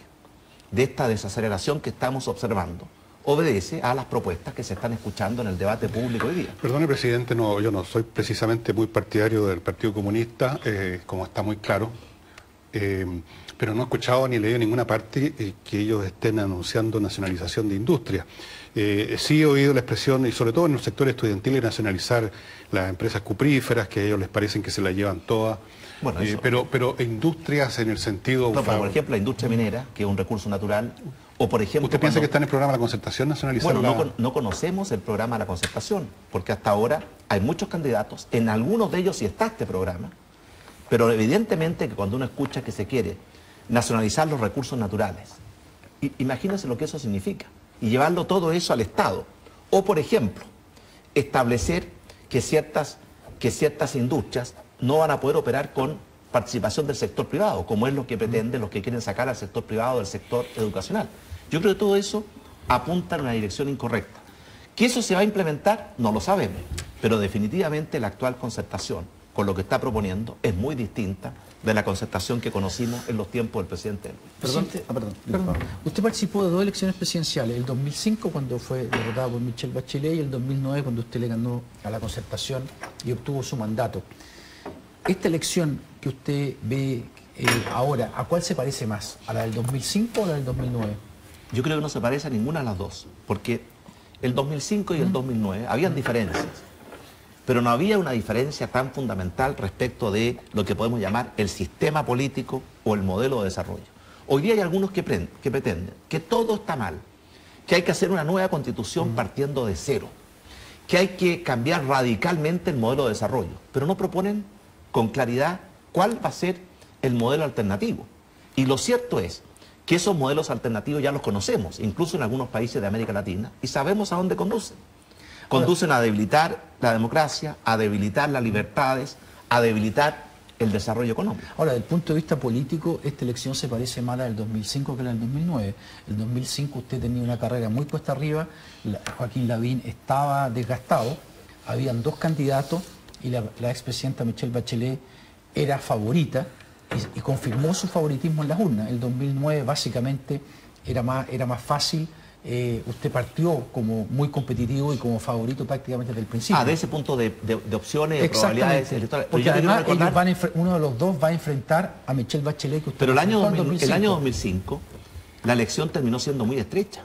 de esta desaceleración que estamos observando obedece a las propuestas que se están escuchando en el debate público hoy día. Perdone, presidente, yo no soy precisamente muy partidario del Partido Comunista, como está muy claro, pero no he escuchado ni leído en ninguna parte que ellos estén anunciando nacionalización de industria. Sí he oído la expresión, y sobre todo en el sector estudiantil, de nacionalizar las empresas cupríferas, que a ellos les parecen que se las llevan todas. Bueno, pero industrias en el sentido... No, por ejemplo, la industria minera, que es un recurso natural, o por ejemplo... ¿Usted piensa que está en el programa de la concertación nacionalizar? Bueno, no conocemos el programa de la concertación, porque hasta ahora hay muchos candidatos, en algunos de ellos sí está este programa, pero evidentemente que cuando uno escucha que se quiere nacionalizar los recursos naturales, imagínense lo que eso significa, y llevarlo todo eso al Estado, o por ejemplo, establecer que ciertas industrias no van a poder operar con participación del sector privado, como es lo que pretenden los que quieren sacar al sector privado del sector educacional. Yo creo que todo eso apunta en una dirección incorrecta. ¿Que eso se va a implementar? No lo sabemos, pero definitivamente la actual concertación, con lo que está proponiendo, es muy distinta de la concertación que conocimos en los tiempos del presidente Elwin. Perdón. Usted participó de dos elecciones presidenciales, el 2005 cuando fue derrotado por Michelle Bachelet y el 2009 cuando usted le ganó a la concertación y obtuvo su mandato. Esta elección que usted ve ahora, ¿a cuál se parece más? ¿A la del 2005 o a la del 2009? Yo creo que no se parece a ninguna de las dos, porque el 2005 y el 2009 habían diferencias, pero no había una diferencia tan fundamental respecto de lo que podemos llamar el sistema político o el modelo de desarrollo. Hoy día hay algunos que pretenden que todo está mal, que hay que hacer una nueva constitución partiendo de cero, que hay que cambiar radicalmente el modelo de desarrollo, pero no proponen con claridad cuál va a ser el modelo alternativo. Y lo cierto es que esos modelos alternativos ya los conocemos, incluso en algunos países de América Latina, y sabemos a dónde conducen. Conducen a debilitar la democracia, a debilitar las libertades, a debilitar el desarrollo económico. Ahora, desde el punto de vista político, esta elección se parece más a la del 2005 que a la del 2009. El 2005 usted tenía una carrera muy cuesta arriba, Joaquín Lavín estaba desgastado, habían dos candidatos y la expresidenta Michelle Bachelet era favorita y confirmó su favoritismo en las urnas. El 2009 básicamente era más fácil. Usted partió como muy competitivo y como favorito prácticamente desde el principio. De ese punto de opciones, de probabilidades electorales. Porque además uno de los dos va a enfrentar a Michelle Bachelet. Que usted pero el año 2005, la elección terminó siendo muy estrecha.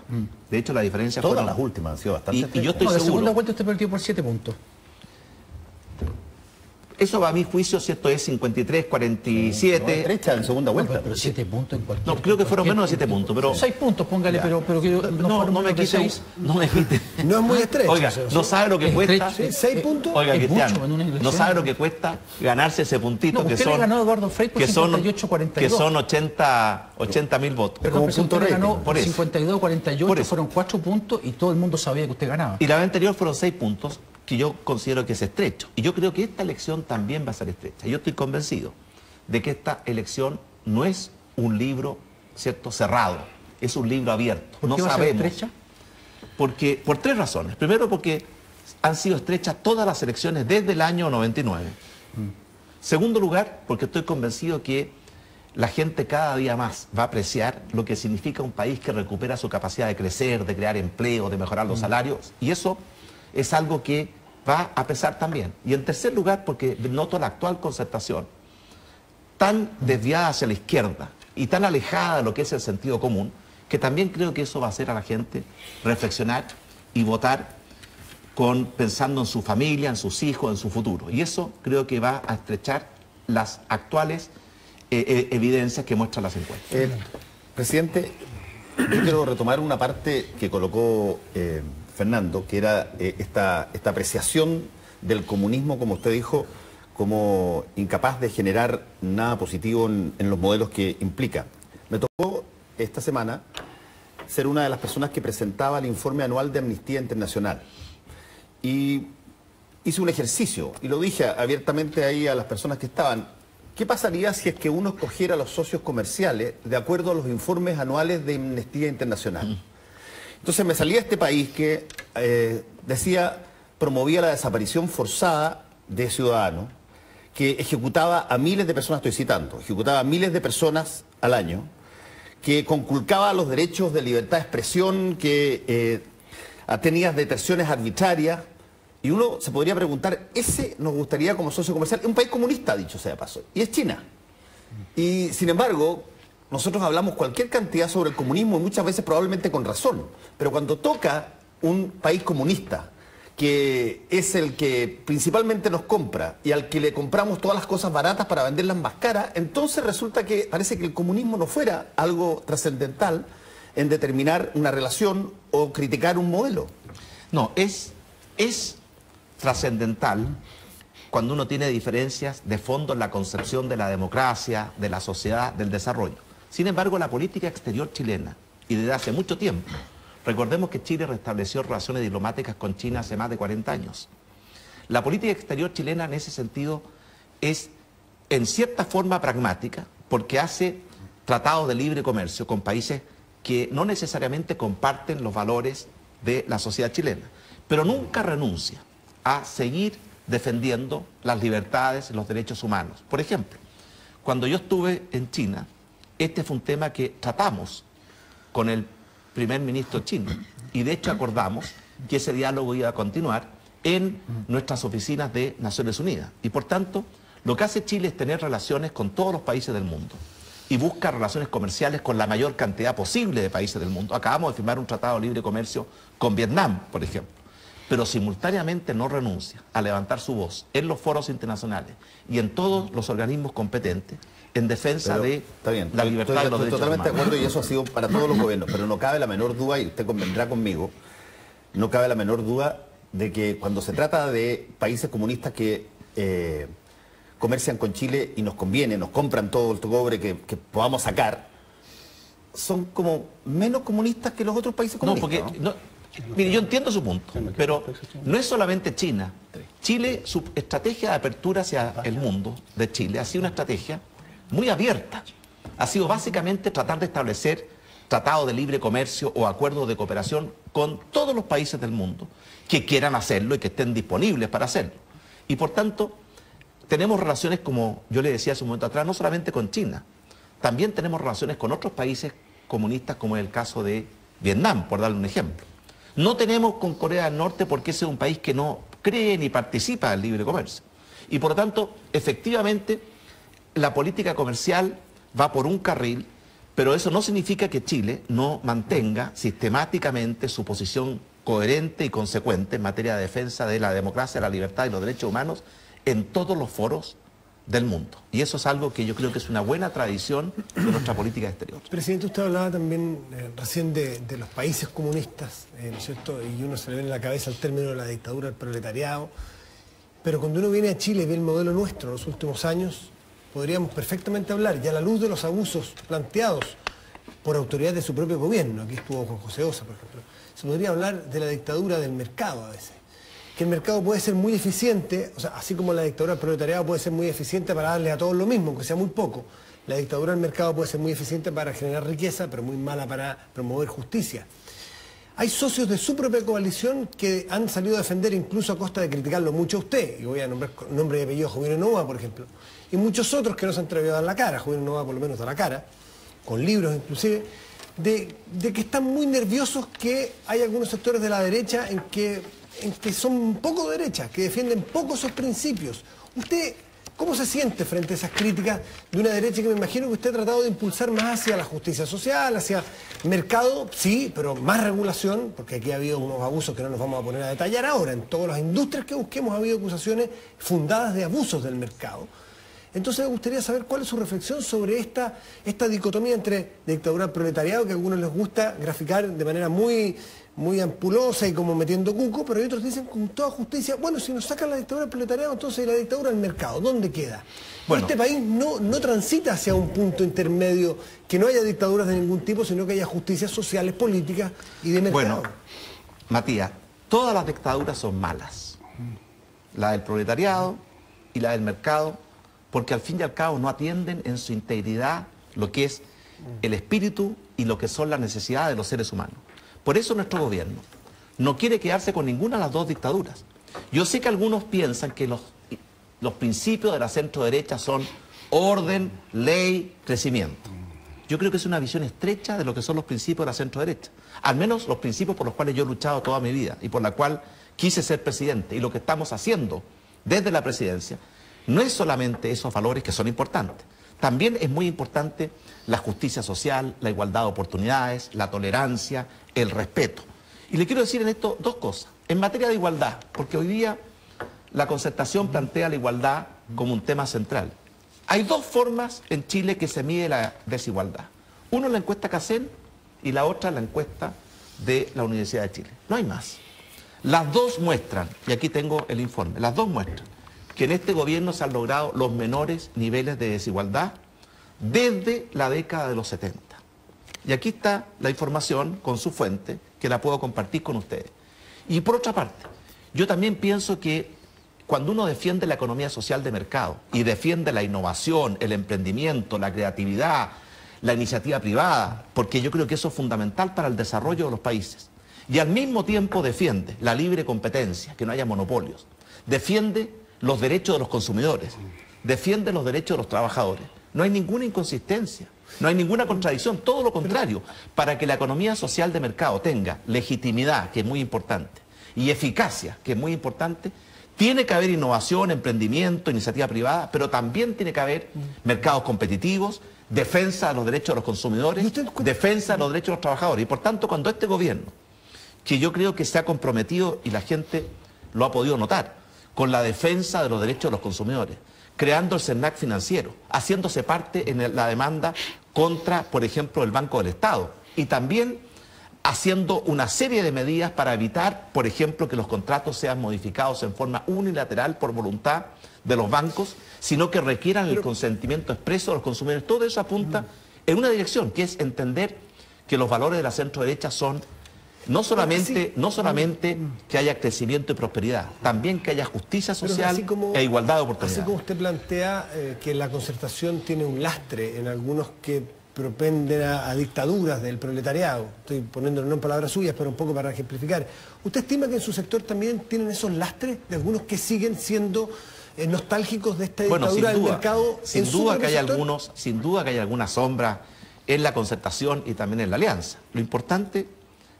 De hecho, la diferencia todas las últimas han sido bastante estrechas. Y yo estoy seguro. La segunda vuelta usted perdió por 7 puntos. Eso va a mi juicio, ¿cierto? Es 53, 47. No, estrecha en segunda vuelta. Pero 7 puntos en cualquier. No, creo que fueron menos de 7 puntos, pero... 6 puntos, póngale, pero que no me quite 6. No me quite. No es muy estrecho. Oiga, no sabe lo que cuesta. 6 puntos. Oiga, Cristiano, no sabe lo que cuesta ganarse ese puntito que son... ganó Eduardo Frei por 58-42. Que son 80.000 votos. Pero usted ganó por 52-48, fueron 4 puntos y todo el mundo sabía que usted ganaba. Y la vez anterior fueron 6 puntos. Que yo considero que es estrecho. Y yo creo que esta elección también va a ser estrecha. Yo estoy convencido de que esta elección no es un libro, ¿cierto?, cerrado, es un libro abierto. ¿Por qué no va sabemos. a ser estrecha? Porque, por 3 razones. Primero, porque han sido estrechas todas las elecciones desde el año 99. Segundo lugar, porque estoy convencido que la gente cada día más va a apreciar lo que significa un país que recupera su capacidad de crecer, de crear empleo, de mejorar los salarios. Y eso es algo que va a pesar también. Y en tercer lugar, porque noto la actual concertación tan desviada hacia la izquierda y tan alejada de lo que es el sentido común, que también creo que eso va a hacer a la gente reflexionar y votar pensando en su familia, en sus hijos, en su futuro. Y eso creo que va a estrechar las actuales evidencias que muestran las encuestas. Presidente, yo quiero retomar una parte que colocó Fernando, que era esta apreciación del comunismo, como usted dijo, como incapaz de generar nada positivo en los modelos que implica. Me tocó esta semana ser una de las personas que presentaba el informe anual de Amnistía Internacional. Y hice un ejercicio, y lo dije abiertamente ahí a las personas que estaban. ¿Qué pasaría si es que uno escogiera a los socios comerciales de acuerdo a los informes anuales de Amnistía Internacional? Entonces me salía este país que promovía la desaparición forzada de ciudadanos, que ejecutaba a miles de personas, estoy citando, ejecutaba a miles de personas al año, que conculcaba los derechos de libertad de expresión, que tenía detenciones arbitrarias. Y uno se podría preguntar, ¿ese nos gustaría como socio comercial? Es un país comunista, dicho sea de paso, y es China. Y sin embargo, nosotros hablamos cualquier cantidad sobre el comunismo y muchas veces probablemente con razón. Pero cuando toca un país comunista, que es el que principalmente nos compra y al que le compramos todas las cosas baratas para venderlas más caras, entonces resulta que parece que el comunismo no fuera algo trascendental en determinar una relación o criticar un modelo. No, es trascendental cuando uno tiene diferencias de fondo en la concepción de la democracia, de la sociedad, del desarrollo. Sin embargo, la política exterior chilena, y desde hace mucho tiempo, recordemos que Chile restableció relaciones diplomáticas con China hace más de 40 años. La política exterior chilena en ese sentido es en cierta forma pragmática, porque hace tratados de libre comercio con países que no necesariamente comparten los valores de la sociedad chilena, pero nunca renuncia a seguir defendiendo las libertades y los derechos humanos. Por ejemplo, cuando yo estuve en China, este fue un tema que tratamos con el primer ministro chino y de hecho acordamos que ese diálogo iba a continuar en nuestras oficinas de Naciones Unidas. Y por tanto, lo que hace Chile es tener relaciones con todos los países del mundo y busca relaciones comerciales con la mayor cantidad posible de países del mundo. Acabamos de firmar un tratado de libre comercio con Vietnam, por ejemplo, pero simultáneamente no renuncia a levantar su voz en los foros internacionales y en todos los organismos competentes en defensa de la libertad de los derechos humanos. Estoy totalmente de acuerdo y eso ha sido para todos los gobiernos, pero no cabe la menor duda, y usted convendrá conmigo, no cabe la menor duda de que cuando se trata de países comunistas que comercian con Chile y nos conviene, nos compran todo el cobre que podamos sacar, son como menos comunistas que los otros países comunistas. Mire, yo entiendo su punto, pero no es solamente China. Chile, su estrategia de apertura hacia el mundo de Chile ha sido una estrategia muy abierta. Ha sido básicamente tratar de establecer tratados de libre comercio o acuerdos de cooperación con todos los países del mundo que quieran hacerlo y que estén disponibles para hacerlo. Y por tanto, tenemos relaciones, como yo le decía hace un momento atrás, no solamente con China, también tenemos relaciones con otros países comunistas, como es el caso de Vietnam, por darle un ejemplo. No tenemos con Corea del Norte porque ese es un país que no cree ni participa del libre comercio. Y por lo tanto, efectivamente, la política comercial va por un carril, pero eso no significa que Chile no mantenga sistemáticamente su posición coherente y consecuente en materia de defensa de la democracia, la libertad y los derechos humanos en todos los foros del mundo. Y eso es algo que yo creo que es una buena tradición de nuestra política exterior. Presidente, usted hablaba también recién de los países comunistas, ¿no es cierto? Y uno se le viene a la cabeza el término de la dictadura del proletariado. Pero cuando uno viene a Chile y ve el modelo nuestro en los últimos años, podríamos perfectamente hablar, ya a la luz de los abusos planteados por autoridades de su propio gobierno, aquí estuvo Juan José Ossa, por ejemplo, se podría hablar de la dictadura del mercado a veces. Que el mercado puede ser muy eficiente, o sea, así como la dictadura del proletariado puede ser muy eficiente para darle a todos lo mismo, aunque sea muy poco, la dictadura del mercado puede ser muy eficiente para generar riqueza, pero muy mala para promover justicia. Hay socios de su propia coalición que han salido a defender, incluso a costa de criticarlo mucho a usted, y voy a nombrar nombre y apellido, Jovino Novoa, por ejemplo, y muchos otros que no se han atrevido a dar la cara, Jovino Novoa por lo menos da la cara, con libros inclusive, de que están muy nerviosos que hay algunos sectores de la derecha en que son poco derechas, que defienden poco esos principios. ¿Usted cómo se siente frente a esas críticas de una derecha que me imagino que usted ha tratado de impulsar más hacia la justicia social, hacia mercado, sí, pero más regulación, porque aquí ha habido unos abusos que no nos vamos a poner a detallar ahora. En todas las industrias que busquemos ha habido acusaciones fundadas de abusos del mercado. Entonces me gustaría saber cuál es su reflexión sobre esta dicotomía entre dictadura y proletariado, que a algunos les gusta graficar de manera muy ampulosa y como metiendo cuco, pero hay otros dicen con toda justicia, bueno, si nos sacan la dictadura del proletariado, entonces la dictadura del mercado, ¿dónde queda? Bueno, este país no transita hacia un punto intermedio, que no haya dictaduras de ningún tipo, sino que haya justicias sociales, políticas y de mercado. Bueno, Matías, todas las dictaduras son malas. La del proletariado y la del mercado, porque al fin y al cabo no atienden en su integridad lo que es el espíritu y lo que son las necesidades de los seres humanos. Por eso nuestro gobierno no quiere quedarse con ninguna de las dos dictaduras. Yo sé que algunos piensan que los principios de la centro-derecha son orden, ley, crecimiento. Yo creo que es una visión estrecha de lo que son los principios de la centro-derecha. Al menos los principios por los cuales yo he luchado toda mi vida y por la cual quise ser presidente. Y lo que estamos haciendo desde la presidencia no es solamente esos valores que son importantes. También es muy importante la justicia social, la igualdad de oportunidades, la tolerancia, el respeto. Y le quiero decir en esto dos cosas. En materia de igualdad, porque hoy día la Concertación plantea la igualdad como un tema central. Hay dos formas en Chile que se mide la desigualdad. Uno es la encuesta CACEN y la otra es la encuesta de la Universidad de Chile. No hay más. Las dos muestran, y aquí tengo el informe, las dos muestran que en este gobierno se han logrado los menores niveles de desigualdad desde la década de los 70. Y aquí está la información con su fuente, que la puedo compartir con ustedes. Y por otra parte, yo también pienso que cuando uno defiende la economía social de mercado y defiende la innovación, el emprendimiento, la creatividad, la iniciativa privada, porque yo creo que eso es fundamental para el desarrollo de los países, y al mismo tiempo defiende la libre competencia, que no haya monopolios, defiende los derechos de los consumidores, defiende los derechos de los trabajadores. No hay ninguna inconsistencia, no hay ninguna contradicción, todo lo contrario. Para que la economía social de mercado tenga legitimidad, que es muy importante, y eficacia, que es muy importante, tiene que haber innovación, emprendimiento, iniciativa privada, pero también tiene que haber mercados competitivos, defensa de los derechos de los consumidores, defensa de los derechos de los trabajadores. Y por tanto, cuando este gobierno, que yo creo que se ha comprometido, y la gente lo ha podido notar, con la defensa de los derechos de los consumidores, creando el CERNAC financiero, haciéndose parte en la demanda contra, por ejemplo, el Banco del Estado, y también haciendo una serie de medidas para evitar, por ejemplo, que los contratos sean modificados en forma unilateral por voluntad de los bancos, sino que requieran el consentimiento expreso de los consumidores. Todo eso apunta en una dirección, que es entender que los valores de la centro-derecha son no solamente que haya crecimiento y prosperidad, también que haya justicia social e igualdad de oportunidades. Así como usted plantea que la concertación tiene un lastre en algunos que propenden a dictaduras del proletariado, estoy poniéndolo no en palabras suyas, pero un poco para ejemplificar, ¿usted estima que en su sector también tienen esos lastres de algunos que siguen siendo nostálgicos de esta dictadura del mercado? Sin duda que hay alguna sombra en la concertación y también en la alianza. Lo importante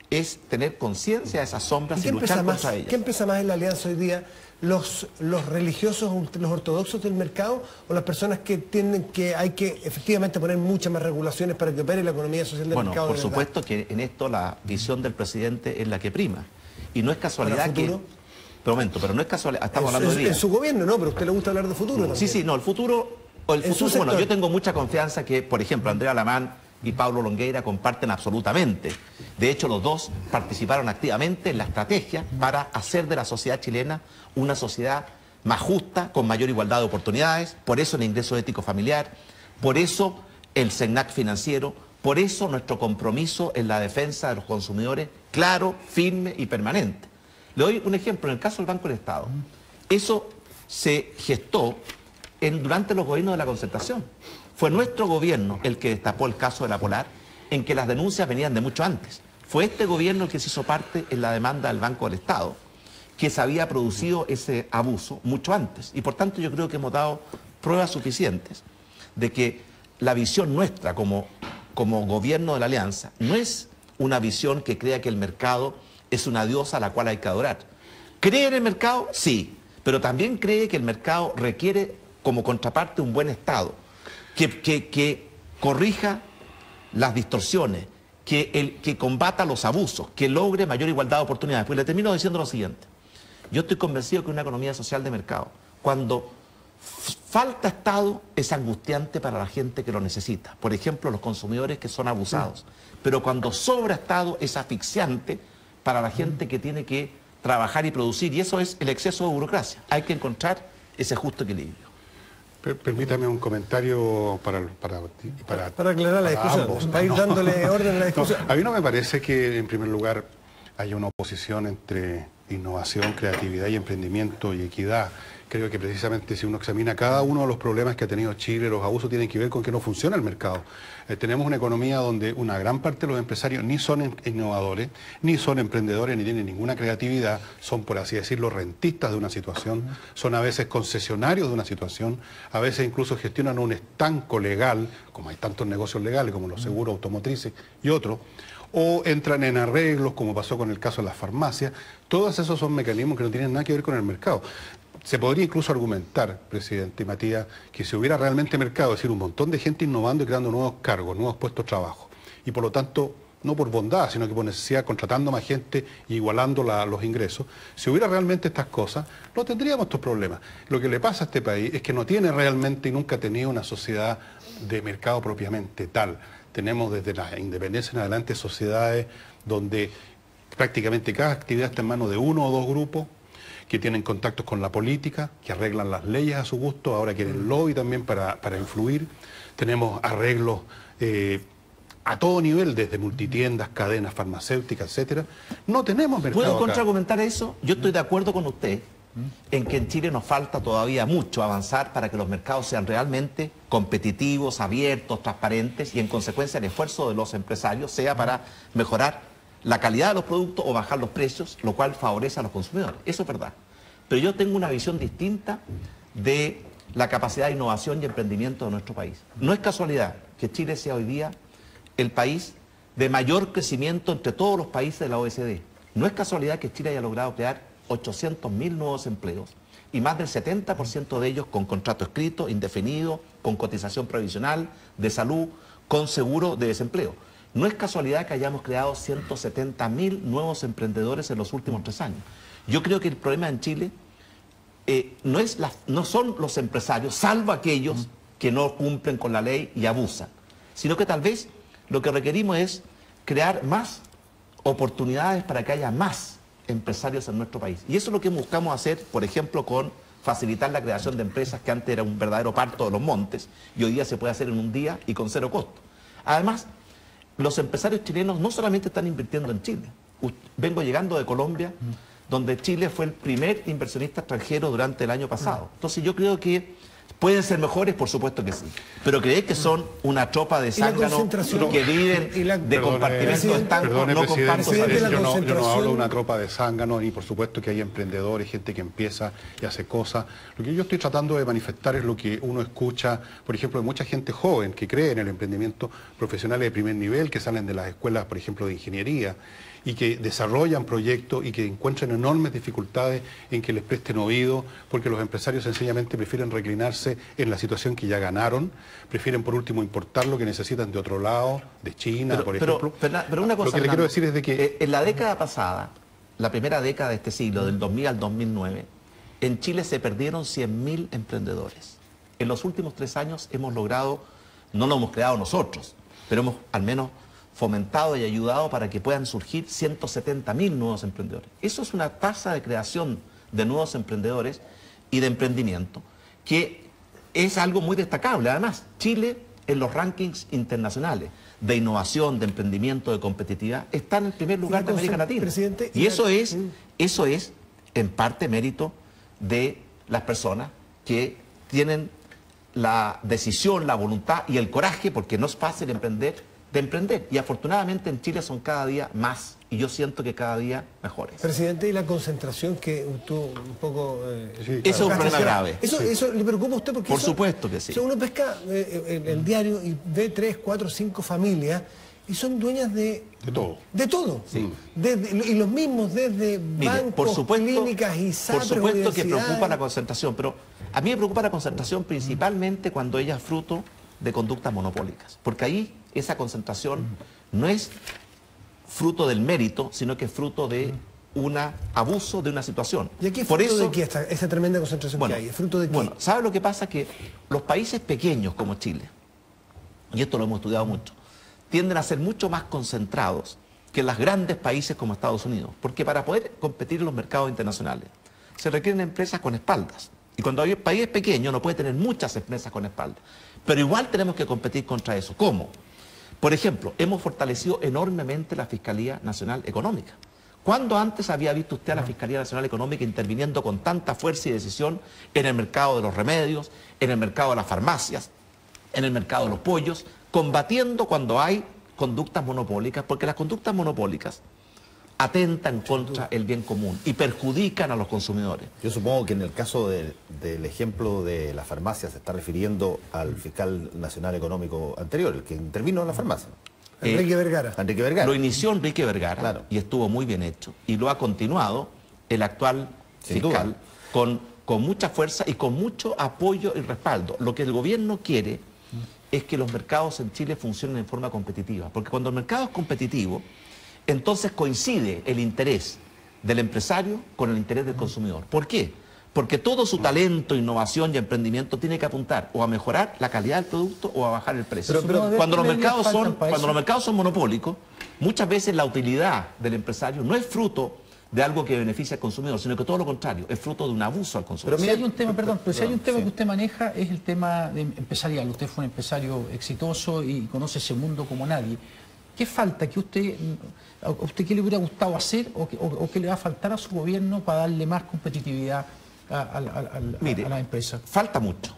es tener conciencia de esas sombras y luchar contra ellas. ¿Qué pesa más en la alianza hoy día? ¿Los religiosos, los ortodoxos del mercado o las personas que entienden que hay que efectivamente poner muchas más regulaciones para que opere la economía social del mercado? Bueno, por supuesto que en esto la visión del presidente es la que prima. Y no es casualidad que... Pero no es casualidad, estamos hablando de día. En su gobierno, ¿no? Pero a usted le gusta hablar de futuro también. Sí, no, el futuro... Bueno, yo tengo mucha confianza que, por ejemplo, Andrea Alamán y Paulo Longueira comparten absolutamente. De hecho, los dos participaron activamente en la estrategia para hacer de la sociedad chilena una sociedad más justa, con mayor igualdad de oportunidades, por eso el ingreso ético familiar, por eso el SEGNAC financiero, por eso nuestro compromiso en la defensa de los consumidores, claro, firme y permanente. Le doy un ejemplo, en el caso del Banco del Estado, eso se gestó durante los gobiernos de la concertación. Fue nuestro gobierno el que destapó el caso de la Polar, en que las denuncias venían de mucho antes. Fue este gobierno el que se hizo parte en la demanda del Banco del Estado, que se había producido ese abuso mucho antes. Y por tanto yo creo que hemos dado pruebas suficientes de que la visión nuestra como gobierno de la Alianza no es una visión que crea que el mercado es una diosa a la cual hay que adorar. ¿Cree en el mercado? Sí, pero también cree que el mercado requiere como contraparte un buen Estado, que corrija las distorsiones, que combata los abusos, que logre mayor igualdad de oportunidades. Pues le termino diciendo lo siguiente. Yo estoy convencido que una economía social de mercado, cuando falta Estado, es angustiante para la gente que lo necesita. Por ejemplo, los consumidores que son abusados. Pero cuando sobra Estado, es asfixiante para la gente que tiene que trabajar y producir. Y eso es el exceso de burocracia. Hay que encontrar ese justo equilibrio. Permítame un comentario para aclarar la discusión, para ir dándole orden a la discusión. No, a mí no me parece que, en primer lugar, haya una oposición entre innovación, creatividad y emprendimiento y equidad. Creo que precisamente si uno examina cada uno de los problemas que ha tenido Chile, los abusos tienen que ver con que no funciona el mercado. Tenemos una economía donde una gran parte de los empresarios ni son innovadores, ni son emprendedores, ni tienen ninguna creatividad, son, por así decirlo, rentistas de una situación, son a veces concesionarios de una situación, a veces incluso gestionan un estanco legal, como hay tantos negocios legales como los seguros automotrices y otros, o entran en arreglos, como pasó con el caso de las farmacias. Todos esos son mecanismos que no tienen nada que ver con el mercado. Se podría incluso argumentar, presidente Matías, que si hubiera realmente mercado, es decir, un montón de gente innovando y creando nuevos cargos, nuevos puestos de trabajo, y por lo tanto, no por bondad, sino que por necesidad, contratando más gente y igualando los ingresos, si hubiera realmente estas cosas, no tendríamos estos problemas. Lo que le pasa a este país es que no tiene realmente y nunca ha tenido una sociedad de mercado propiamente tal. Tenemos desde la independencia en adelante sociedades donde prácticamente cada actividad está en manos de uno o dos grupos que tienen contactos con la política, que arreglan las leyes a su gusto, ahora quieren lobby también para influir. Tenemos arreglos a todo nivel, desde multitiendas, cadenas farmacéuticas, etcétera. No tenemos mercado. ¿Puedo contraargumentar eso? Yo estoy de acuerdo con usted en que en Chile nos falta todavía mucho avanzar para que los mercados sean realmente competitivos, abiertos, transparentes y en consecuencia el esfuerzo de los empresarios sea para mejorar la calidad de los productos o bajar los precios, lo cual favorece a los consumidores. Eso es verdad. Pero yo tengo una visión distinta de la capacidad de innovación y emprendimiento de nuestro país. No es casualidad que Chile sea hoy día el país de mayor crecimiento entre todos los países de la OECD. No es casualidad que Chile haya logrado crear 800.000 nuevos empleos y más del 70% de ellos con contrato escrito, indefinido, con cotización provisional, de salud, con seguro de desempleo. No es casualidad que hayamos creado 170.000 nuevos emprendedores en los últimos 3 años. Yo creo que el problema en Chile no son los empresarios, salvo aquellos que no cumplen con la ley y abusan, sino que tal vez lo que requerimos es crear más oportunidades para que haya más empresarios en nuestro país. Y eso es lo que buscamos hacer, por ejemplo, con facilitar la creación de empresas que antes era un verdadero parto de los montes y hoy día se puede hacer en un día y con 0 costo. Además, los empresarios chilenos no solamente están invirtiendo en Chile. Vengo llegando de Colombia, donde Chile fue el primer inversionista extranjero durante el año pasado. Entonces yo creo que pueden ser mejores, por supuesto que sí. Pero creer que son una tropa de zánganos que viven de compartimentos estancos, no comparto esa visión. Yo no hablo de una tropa de zánganos, y por supuesto que hay emprendedores, gente que empieza y hace cosas. Lo que yo estoy tratando de manifestar es lo que uno escucha, por ejemplo, de mucha gente joven que cree en el emprendimiento, profesionales de primer nivel, que salen de las escuelas, por ejemplo, de ingeniería, y que desarrollan proyectos y que encuentran enormes dificultades en que les presten oído, porque los empresarios sencillamente prefieren reclinarse en la situación que ya ganaron, prefieren por último importar lo que necesitan de otro lado, de China, por ejemplo. Pero una cosa, lo que le quiero decir es de que... en la década pasada, la primera década de este siglo, del 2000 al 2009, en Chile se perdieron 100.000 emprendedores. En los últimos 3 años hemos logrado, no lo hemos creado nosotros, pero hemos al menos fomentado y ayudado para que puedan surgir 170.000 nuevos emprendedores. Eso es una tasa de creación de nuevos emprendedores y de emprendimiento que es algo muy destacable. Además, Chile en los rankings internacionales de innovación, de emprendimiento, de competitividad, está en el primer lugar de América Latina. Y eso es en parte mérito de las personas que tienen la decisión, la voluntad y el coraje, porque no es fácil emprender, de emprender. Y afortunadamente en Chile son cada día más, y yo siento que cada día mejores. Presidente, y la concentración que tú un poco... Eso es un problema grave. ¿Eso le preocupa a usted? Porque por supuesto que sí. O sea, uno pesca el diario y ve 3, 4, 5 familias y son dueñas de todo. De todo. Sí. Y los mismos desde bancos, clínicas y SAPRES, por supuesto que universidades. preocupa la concentración, pero a mí me preocupa la concentración principalmente cuando ella es fruto de conductas monopólicas, porque ahí esa concentración no es fruto del mérito, sino que es fruto de un abuso de una situación. ¿Y aquí es por fruto eso, de qué esa tremenda concentración que hay? ¿Es fruto de qué? Bueno, ¿sabe lo que pasa? Que los países pequeños como Chile, y esto lo hemos estudiado mucho, tienden a ser mucho más concentrados que los grandes países como Estados Unidos, porque para poder competir en los mercados internacionales se requieren empresas con espaldas. Y cuando hay un país pequeño no puede tener muchas empresas con espaldas. Pero igual tenemos que competir contra eso. ¿Cómo? Por ejemplo, hemos fortalecido enormemente la Fiscalía Nacional Económica. ¿Cuándo antes había visto usted a la Fiscalía Nacional Económica interviniendo con tanta fuerza y decisión en el mercado de los remedios, en el mercado de las farmacias, en el mercado de los pollos, combatiendo cuando hay conductas monopólicas? Porque las conductas monopólicas atentan contra el bien común y perjudican a los consumidores. Yo supongo que en el caso del ejemplo de la farmacia se está refiriendo al fiscal nacional económico anterior, el que intervino en la farmacia. Enrique Vergara. Enrique Vergara. Lo inició Enrique Vergara, claro, y estuvo muy bien hecho. Y lo ha continuado el actual fiscal con mucha fuerza y con mucho apoyo y respaldo. Lo que el gobierno quiere es que los mercados en Chile funcionen en forma competitiva. Porque cuando el mercado es competitivo, entonces coincide el interés del empresario con el interés del consumidor. ¿Por qué? Porque todo su talento, innovación y emprendimiento tiene que apuntar o a mejorar la calidad del producto o a bajar el precio. Pero cuando los mercados son monopólicos, muchas veces la utilidad del empresario no es fruto de algo que beneficia al consumidor, sino que todo lo contrario, es fruto de un abuso al consumidor. Pero si hay un tema, que usted maneja, es el tema empresarial. Usted fue un empresario exitoso y conoce ese mundo como nadie. ¿Qué falta? ¿A usted qué le hubiera gustado hacer o qué le va a faltar a su gobierno para darle más competitividad a la empresa? Falta mucho.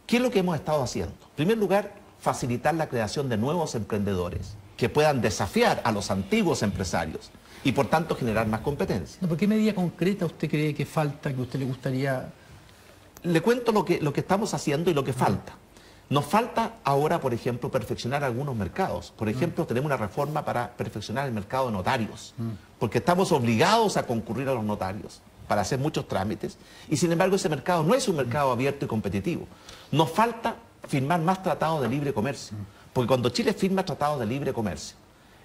¿Qué es lo que hemos estado haciendo? En primer lugar, facilitar la creación de nuevos emprendedores que puedan desafiar a los antiguos empresarios y por tanto generar más competencia. No, ¿pero qué medida concreta usted cree que falta, que a usted le gustaría? Le cuento lo que estamos haciendo y lo que falta. Nos falta ahora, por ejemplo, perfeccionar algunos mercados. Por ejemplo, tenemos una reforma para perfeccionar el mercado de notarios, porque estamos obligados a concurrir a los notarios para hacer muchos trámites, y sin embargo ese mercado no es un mercado abierto y competitivo. Nos falta firmar más tratados de libre comercio, porque cuando Chile firma tratados de libre comercio,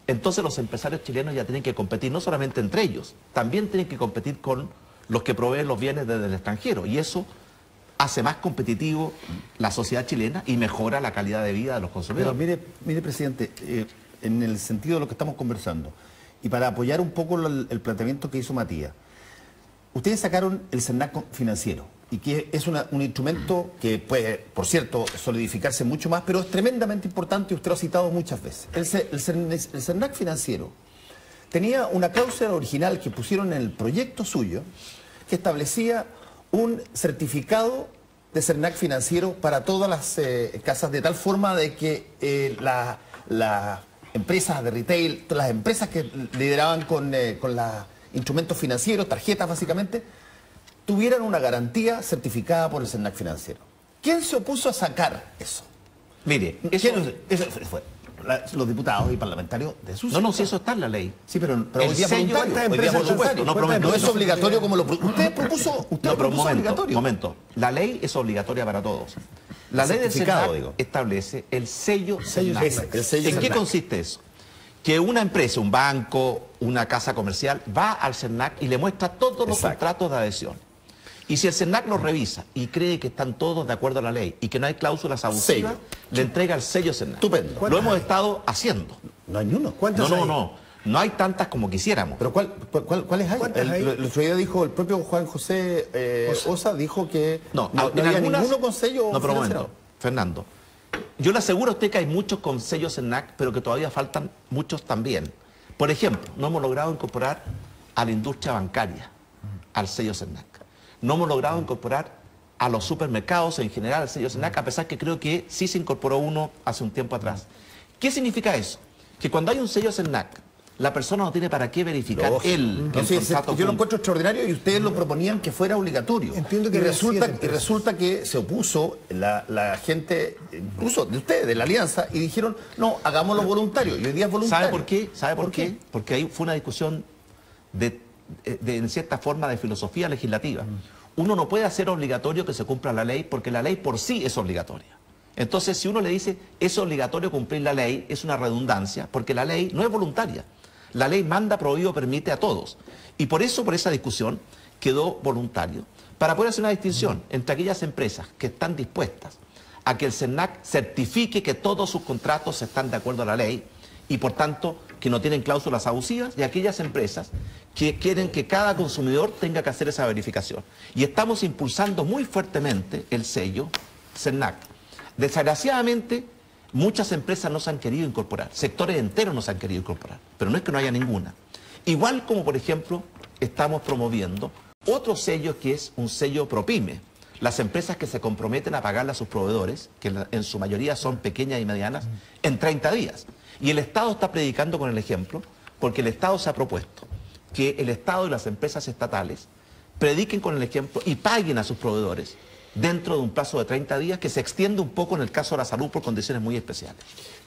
entonces los empresarios chilenos ya tienen que competir no solamente entre ellos, también tienen que competir con los que proveen los bienes desde el extranjero, y eso hace más competitivo la sociedad chilena y mejora la calidad de vida de los consumidores. Pero mire presidente, en el sentido de lo que estamos conversando, y para apoyar un poco el planteamiento que hizo Matías, ustedes sacaron el CERNAC financiero y que es un instrumento que puede, por cierto, solidificarse mucho más, pero es tremendamente importante y usted lo ha citado muchas veces. El CERNAC financiero tenía una cláusula original que pusieron en el proyecto suyo que establecía un certificado de CERNAC financiero para todas las casas, de tal forma de que las empresas de retail, las empresas que lideraban con los instrumentos financieros, tarjetas básicamente, tuvieran una garantía certificada por el CERNAC financiero. ¿Quién se opuso a sacar eso? Mire, eso fue los diputados y parlamentarios de su sector. No, si eso está en la ley. Sí, pero hoy día voluntario. Hoy día, por supuesto, no es obligatorio como lo usted propuso. No, pero un momento. La ley es obligatoria para todos. La ley del CERNAC establece el sello CERNAC. ¿En qué consiste eso? Que una empresa, un banco, una casa comercial va al CERNAC y le muestra todos los contratos de adhesión. Y si el CERNAC los revisa y cree que están todos de acuerdo a la ley y que no hay cláusulas abusivas, le entrega el sello CERNAC. Estupendo. Lo hemos estado haciendo. No hay ni uno. No hay tantas como quisiéramos. ¿Pero cuáles hay? El otro día dijo el propio Juan José Osa, dijo que no había ninguno con sello No, pero un momento, Fernando. Yo le aseguro a usted que hay muchos con sellos CERNAC, pero que todavía faltan muchos también. Por ejemplo, no hemos logrado incorporar a la industria bancaria al sello CERNAC. No hemos logrado incorporar a los supermercados en general al sello CERNAC, a pesar que creo que sí se incorporó uno hace un tiempo atrás. ¿Qué significa eso? Que cuando hay un sello CERNAC, la persona no tiene para qué verificar el contrato. Yo lo encuentro extraordinario y ustedes lo proponían que fuera obligatorio. Entiendo que resulta que se opuso la gente, incluso de ustedes, de la Alianza, y dijeron, no, hagámoslo voluntario. Y hoy día es voluntario. ¿Sabe por qué? Porque ahí fue una discusión de en cierta forma de filosofía legislativa. Uno no puede hacer obligatorio que se cumpla la ley porque la ley por sí es obligatoria. Entonces, si uno le dice es obligatorio cumplir la ley, es una redundancia, porque la ley no es voluntaria. La ley manda, prohíbe o permite a todos. Y por eso, por esa discusión, quedó voluntario. Para poder hacer una distinción entre aquellas empresas que están dispuestas a que el CERNAC certifique que todos sus contratos están de acuerdo a la ley y, por tanto, que no tienen cláusulas abusivas, y aquellas empresas que quieren que cada consumidor tenga que hacer esa verificación. Y estamos impulsando muy fuertemente el sello CERNAC. Desgraciadamente, muchas empresas no se han querido incorporar, sectores enteros no se han querido incorporar, pero no es que no haya ninguna. Igual como, por ejemplo, estamos promoviendo otro sello que es un sello ProPyme. Las empresas que se comprometen a pagarle a sus proveedores, que en su mayoría son pequeñas y medianas, en 30 días. Y el Estado está predicando con el ejemplo, porque el Estado se ha propuesto que el Estado y las empresas estatales prediquen con el ejemplo y paguen a sus proveedores dentro de un plazo de 30 días, que se extiende un poco en el caso de la salud por condiciones muy especiales.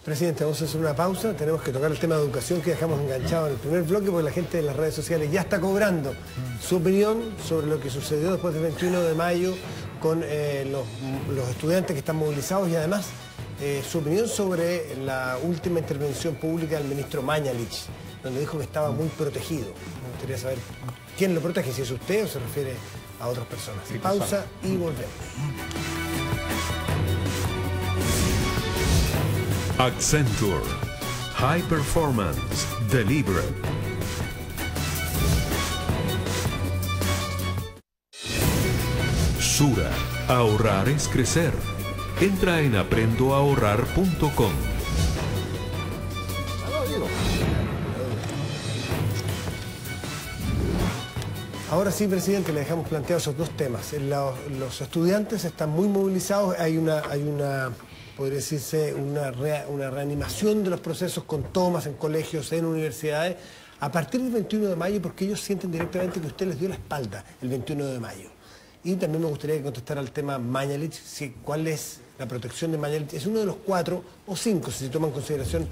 Presidente, vamos a hacer una pausa, tenemos que tocar el tema de educación que dejamos enganchado en el primer bloque, porque la gente de las redes sociales ya está cobrando su opinión sobre lo que sucedió después del 21 de mayo con los estudiantes que están movilizados, y además su opinión sobre la última intervención pública del ministro Mañalich, donde dijo que estaba muy protegido. Me gustaría saber quién lo protege, si es usted o se refiere a otras personas. Pausa y volvemos. Accenture. High Performance Delivered. Sura. Ahorrar es crecer. Entra en aprendoahorrar.com. Ahora sí, presidente, le dejamos planteados esos dos temas. Los estudiantes están muy movilizados, hay una podría decirse, una reanimación de los procesos con tomas en colegios, en universidades, a partir del 21 de mayo, porque ellos sienten directamente que usted les dio la espalda el 21 de mayo. Y también me gustaría que contestara al tema Mañalich, cuál es la protección de Mañalich. Es uno de los 4 o 5, si se toma en consideración,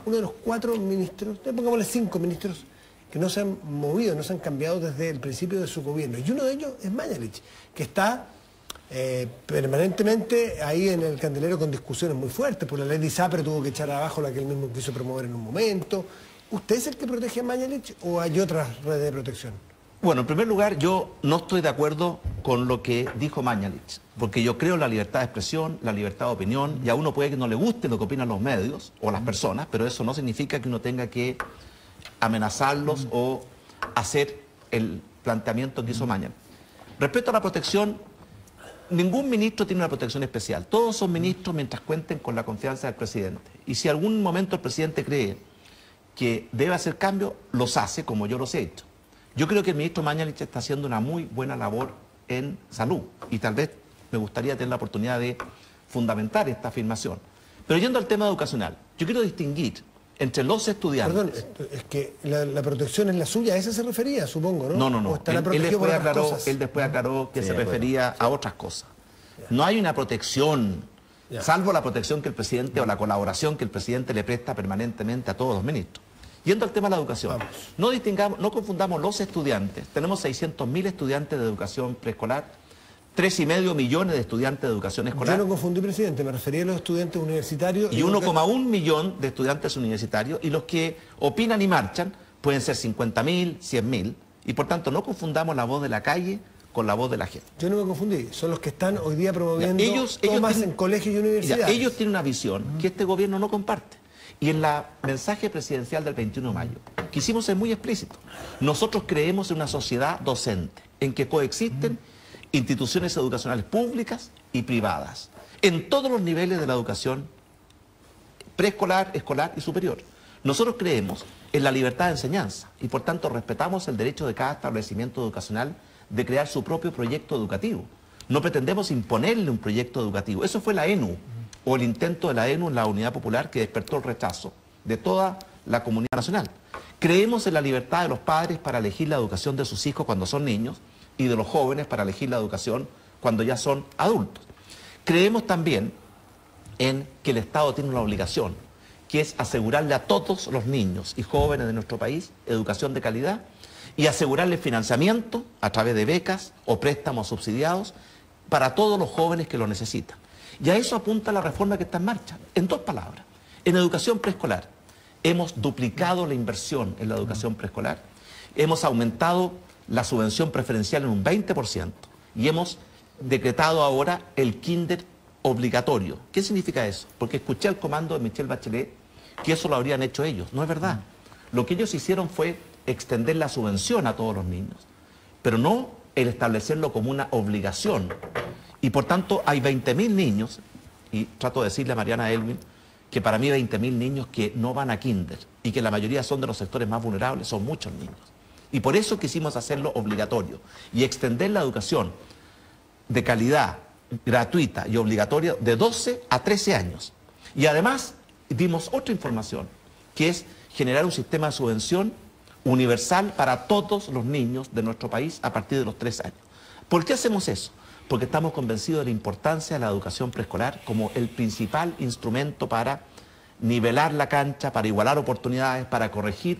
uno de los 4 ministros, pongámosle 5 ministros, que no se han movido, no se han cambiado desde el principio de su gobierno. Y uno de ellos es Mañalich, que está permanentemente ahí en el candelero con discusiones muy fuertes. Por la ley de ISAPRE tuvo que echar abajo la que él mismo quiso promover en un momento. ¿Usted es el que protege a Mañalich o hay otras redes de protección? Bueno, en primer lugar, yo no estoy de acuerdo con lo que dijo Mañalich, porque yo creo en la libertad de expresión, la libertad de opinión, y a uno puede que no le guste lo que opinan los medios o las personas, pero eso no significa que uno tenga que amenazarlos o hacer el planteamiento que hizo Mañalich. Respecto a la protección, ningún ministro tiene una protección especial. Todos son ministros mientras cuenten con la confianza del presidente. Y si algún momento el presidente cree que debe hacer cambios, los hace como yo los he hecho. Yo creo que el ministro Mañalich está haciendo una muy buena labor en salud y tal vez me gustaría tener la oportunidad de fundamentar esta afirmación. Pero yendo al tema educacional, yo quiero distinguir entre los estudiantes... Perdón, es que la protección es la suya, a esa se refería, supongo, ¿no? No. Él después aclaró que se refería a otras cosas. No hay una protección, salvo la protección que el presidente o la colaboración que el presidente le presta permanentemente a todos los ministros. Yendo al tema de la educación, no confundamos los estudiantes. Tenemos 600.000 estudiantes de educación preescolar, 3,5 millones de estudiantes de educación escolar. Yo no confundí, presidente, me refería a los estudiantes universitarios. Y 1,1 millón de estudiantes universitarios, y los que opinan y marchan pueden ser 50.000, 100.000, y por tanto no confundamos la voz de la calle con la voz de la gente. Yo no me confundí, son los que están hoy día promoviendo tomas en colegios y universidades. Ellos tienen una visión que este gobierno no comparte. Y en la mensaje presidencial del 21 de mayo quisimos ser muy explícitos. Nosotros creemos en una sociedad docente, en que coexisten instituciones educacionales públicas y privadas, en todos los niveles de la educación preescolar, escolar y superior. Nosotros creemos en la libertad de enseñanza y por tanto respetamos el derecho de cada establecimiento educacional de crear su propio proyecto educativo. No pretendemos imponerle un proyecto educativo. Eso fue la ENU, o el intento de la ENU en la Unidad Popular, que despertó el rechazo de toda la comunidad nacional. Creemos en la libertad de los padres para elegir la educación de sus hijos cuando son niños y de los jóvenes para elegir la educación cuando ya son adultos. Creemos también en que el Estado tiene una obligación, que es asegurarle a todos los niños y jóvenes de nuestro país educación de calidad y asegurarle financiamiento a través de becas o préstamos subsidiados para todos los jóvenes que lo necesitan. Y a eso apunta la reforma que está en marcha. En dos palabras, en educación preescolar hemos duplicado la inversión en la educación preescolar, hemos aumentado la subvención preferencial en un 20% y hemos decretado ahora el kinder obligatorio. ¿Qué significa eso? Porque escuché al comando de Michelle Bachelet que eso lo habrían hecho ellos. No es verdad. Lo que ellos hicieron fue extender la subvención a todos los niños, pero no el establecerlo como una obligación. Y por tanto hay 20.000 niños, y trato de decirle a Mariana Elwin que para mí 20.000 niños que no van a kinder y que la mayoría son de los sectores más vulnerables, son muchos niños. Y por eso quisimos hacerlo obligatorio y extender la educación de calidad, gratuita y obligatoria de 12 a 13 años. Y además dimos otra información, que es generar un sistema de subvención universal para todos los niños de nuestro país a partir de los 3 años. ¿Por qué hacemos eso? Porque estamos convencidos de la importancia de la educación preescolar como el principal instrumento para nivelar la cancha, para igualar oportunidades, para corregir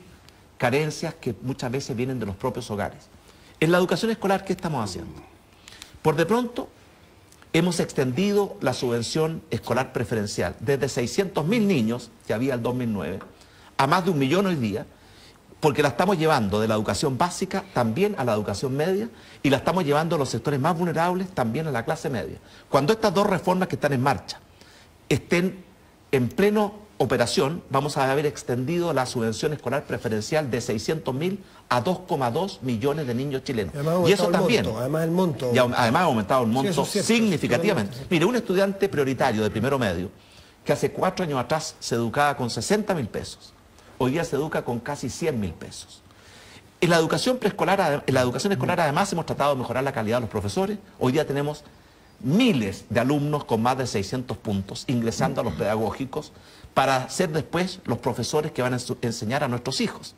carencias que muchas veces vienen de los propios hogares. En la educación escolar, ¿qué estamos haciendo? Por de pronto, hemos extendido la subvención escolar preferencial desde 600.000 niños, que había el 2009, a más de 1 millón hoy día, porque la estamos llevando de la educación básica también a la educación media y la estamos llevando a los sectores más vulnerables también a la clase media. Cuando estas dos reformas que están en marcha estén en pleno operación, vamos a haber extendido la subvención escolar preferencial de 600.000 a 2,2 millones de niños chilenos. Y eso también. Además el monto. Y además ha aumentado el monto significativamente. Mire, un estudiante prioritario de primero medio que hace 4 años atrás se educaba con 60.000 pesos. Hoy día se educa con casi 100.000 pesos. En la educación preescolar, en la educación escolar además hemos tratado de mejorar la calidad de los profesores. Hoy día tenemos miles de alumnos con más de 600 puntos ingresando a los pedagógicos para ser después los profesores que van a enseñar a nuestros hijos.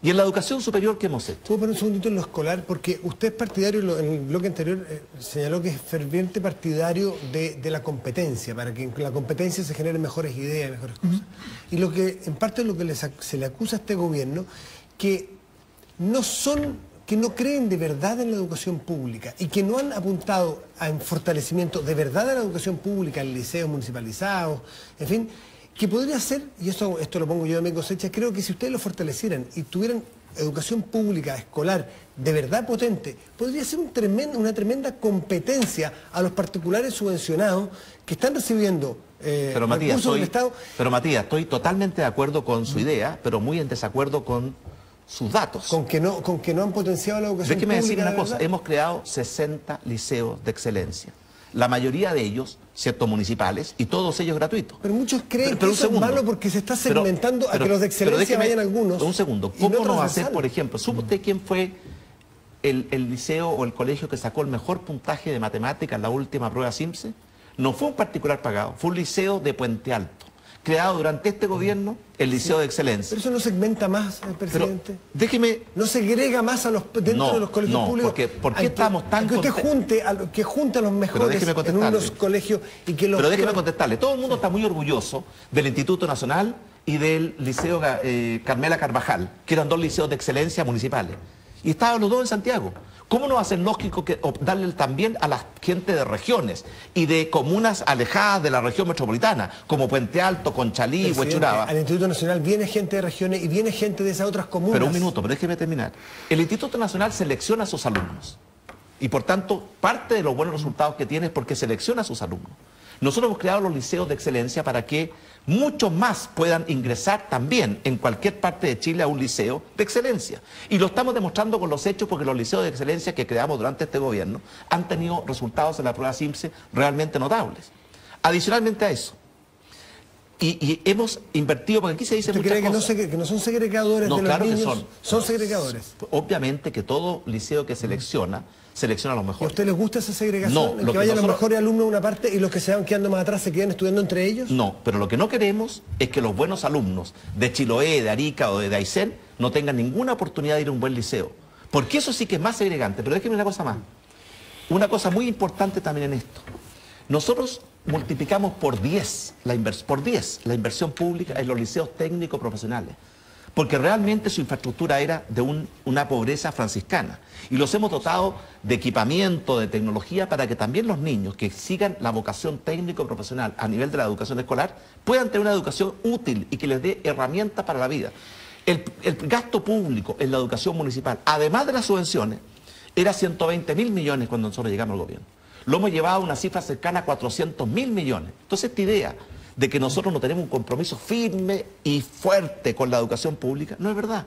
Y en la educación superior, ¿qué hemos hecho? ¿Puedo poner un segundito en lo escolar? Porque usted es partidario, en el bloque anterior señaló que es ferviente partidario de la competencia, para que en la competencia se generen mejores ideas, mejores cosas. Y lo que, en parte, lo que se le acusa a este gobierno, que no creen de verdad en la educación pública y que no han apuntado a un fortalecimiento de verdad de la educación pública, en liceos municipalizados, en fin, que podría ser, y esto lo pongo yo de mi cosecha, creo que si ustedes lo fortalecieran y tuvieran educación pública, escolar, de verdad potente, podría ser una tremenda competencia a los particulares subvencionados que están recibiendo recursos del Estado. Pero Matías, estoy totalmente de acuerdo con su idea, pero muy en desacuerdo con sus datos. Con que no han potenciado la educación Déjeme pública. decir una cosa, ¿verdad? hemos creado 60 liceos de excelencia. La mayoría de ellos, ciertos municipales, y todos ellos gratuitos. Pero muchos creen pero que eso es malo porque se está segmentando a que los de excelencia vayan algunos. Un segundo, y no ¿cómo no hacer, transversal? por ejemplo, ¿supo usted quién fue el liceo o el colegio que sacó el mejor puntaje de matemáticas en la última prueba SIMSE? No fue un particular pagado, fue un liceo de Puente Alto, creado durante este gobierno, el Liceo de Excelencia. Pero eso no segmenta más, presidente. Pero déjeme... No segrega más a los dentro de los colegios públicos. ¿Por qué estamos tan... Que usted junte a los mejores en unos colegios y que los... Pero déjeme contestarle. Todo el mundo está muy orgulloso del Instituto Nacional y del Liceo Carmela Carvajal, que eran 2 liceos de excelencia municipales. Y estaban los 2 en Santiago. ¿Cómo no va a ser lógico darle también a la gente de regiones y de comunas alejadas de la región metropolitana, como Puente Alto, Conchalí, Huechuraba? Al Instituto Nacional viene gente de regiones y viene gente de esas otras comunas. Pero un minuto, pero déjeme terminar. El Instituto Nacional selecciona a sus alumnos. Y por tanto, parte de los buenos resultados que tiene es porque selecciona a sus alumnos. Nosotros hemos creado los liceos de excelencia para que muchos más puedan ingresar también en cualquier parte de Chile a un liceo de excelencia. Y lo estamos demostrando con los hechos porque los liceos de excelencia que creamos durante este gobierno han tenido resultados en la prueba SIMSE realmente notables. Adicionalmente a eso, y hemos invertido, porque aquí se dice muchas cosas. ¿Usted cree que no son segregadores de los claro niños? Que son. Son segregadores. Obviamente que todo liceo que selecciona a los mejores. ¿A usted les gusta esa segregación? No, ¿Que vayan los mejores alumnos a una parte y los que se van quedando más atrás se quedan estudiando entre ellos? No, pero lo que no queremos es que los buenos alumnos de Chiloé, de Arica o de Aysén no tengan ninguna oportunidad de ir a un buen liceo. Porque eso sí que es más segregante. Pero déjeme una cosa más. Una cosa muy importante también en esto. Nosotros multiplicamos por 10 la inversión pública en los liceos técnicos profesionales. Porque realmente su infraestructura era de una pobreza franciscana. Y los hemos dotado de equipamiento, de tecnología, para que también los niños que sigan la vocación técnico-profesional a nivel de la educación escolar puedan tener una educación útil y que les dé herramientas para la vida. El gasto público en la educación municipal, además de las subvenciones, era 120.000 millones cuando nosotros llegamos al gobierno. Lo hemos llevado a una cifra cercana a 400.000 millones. Entonces esta idea de que nosotros no tenemos un compromiso firme y fuerte con la educación pública, no es verdad.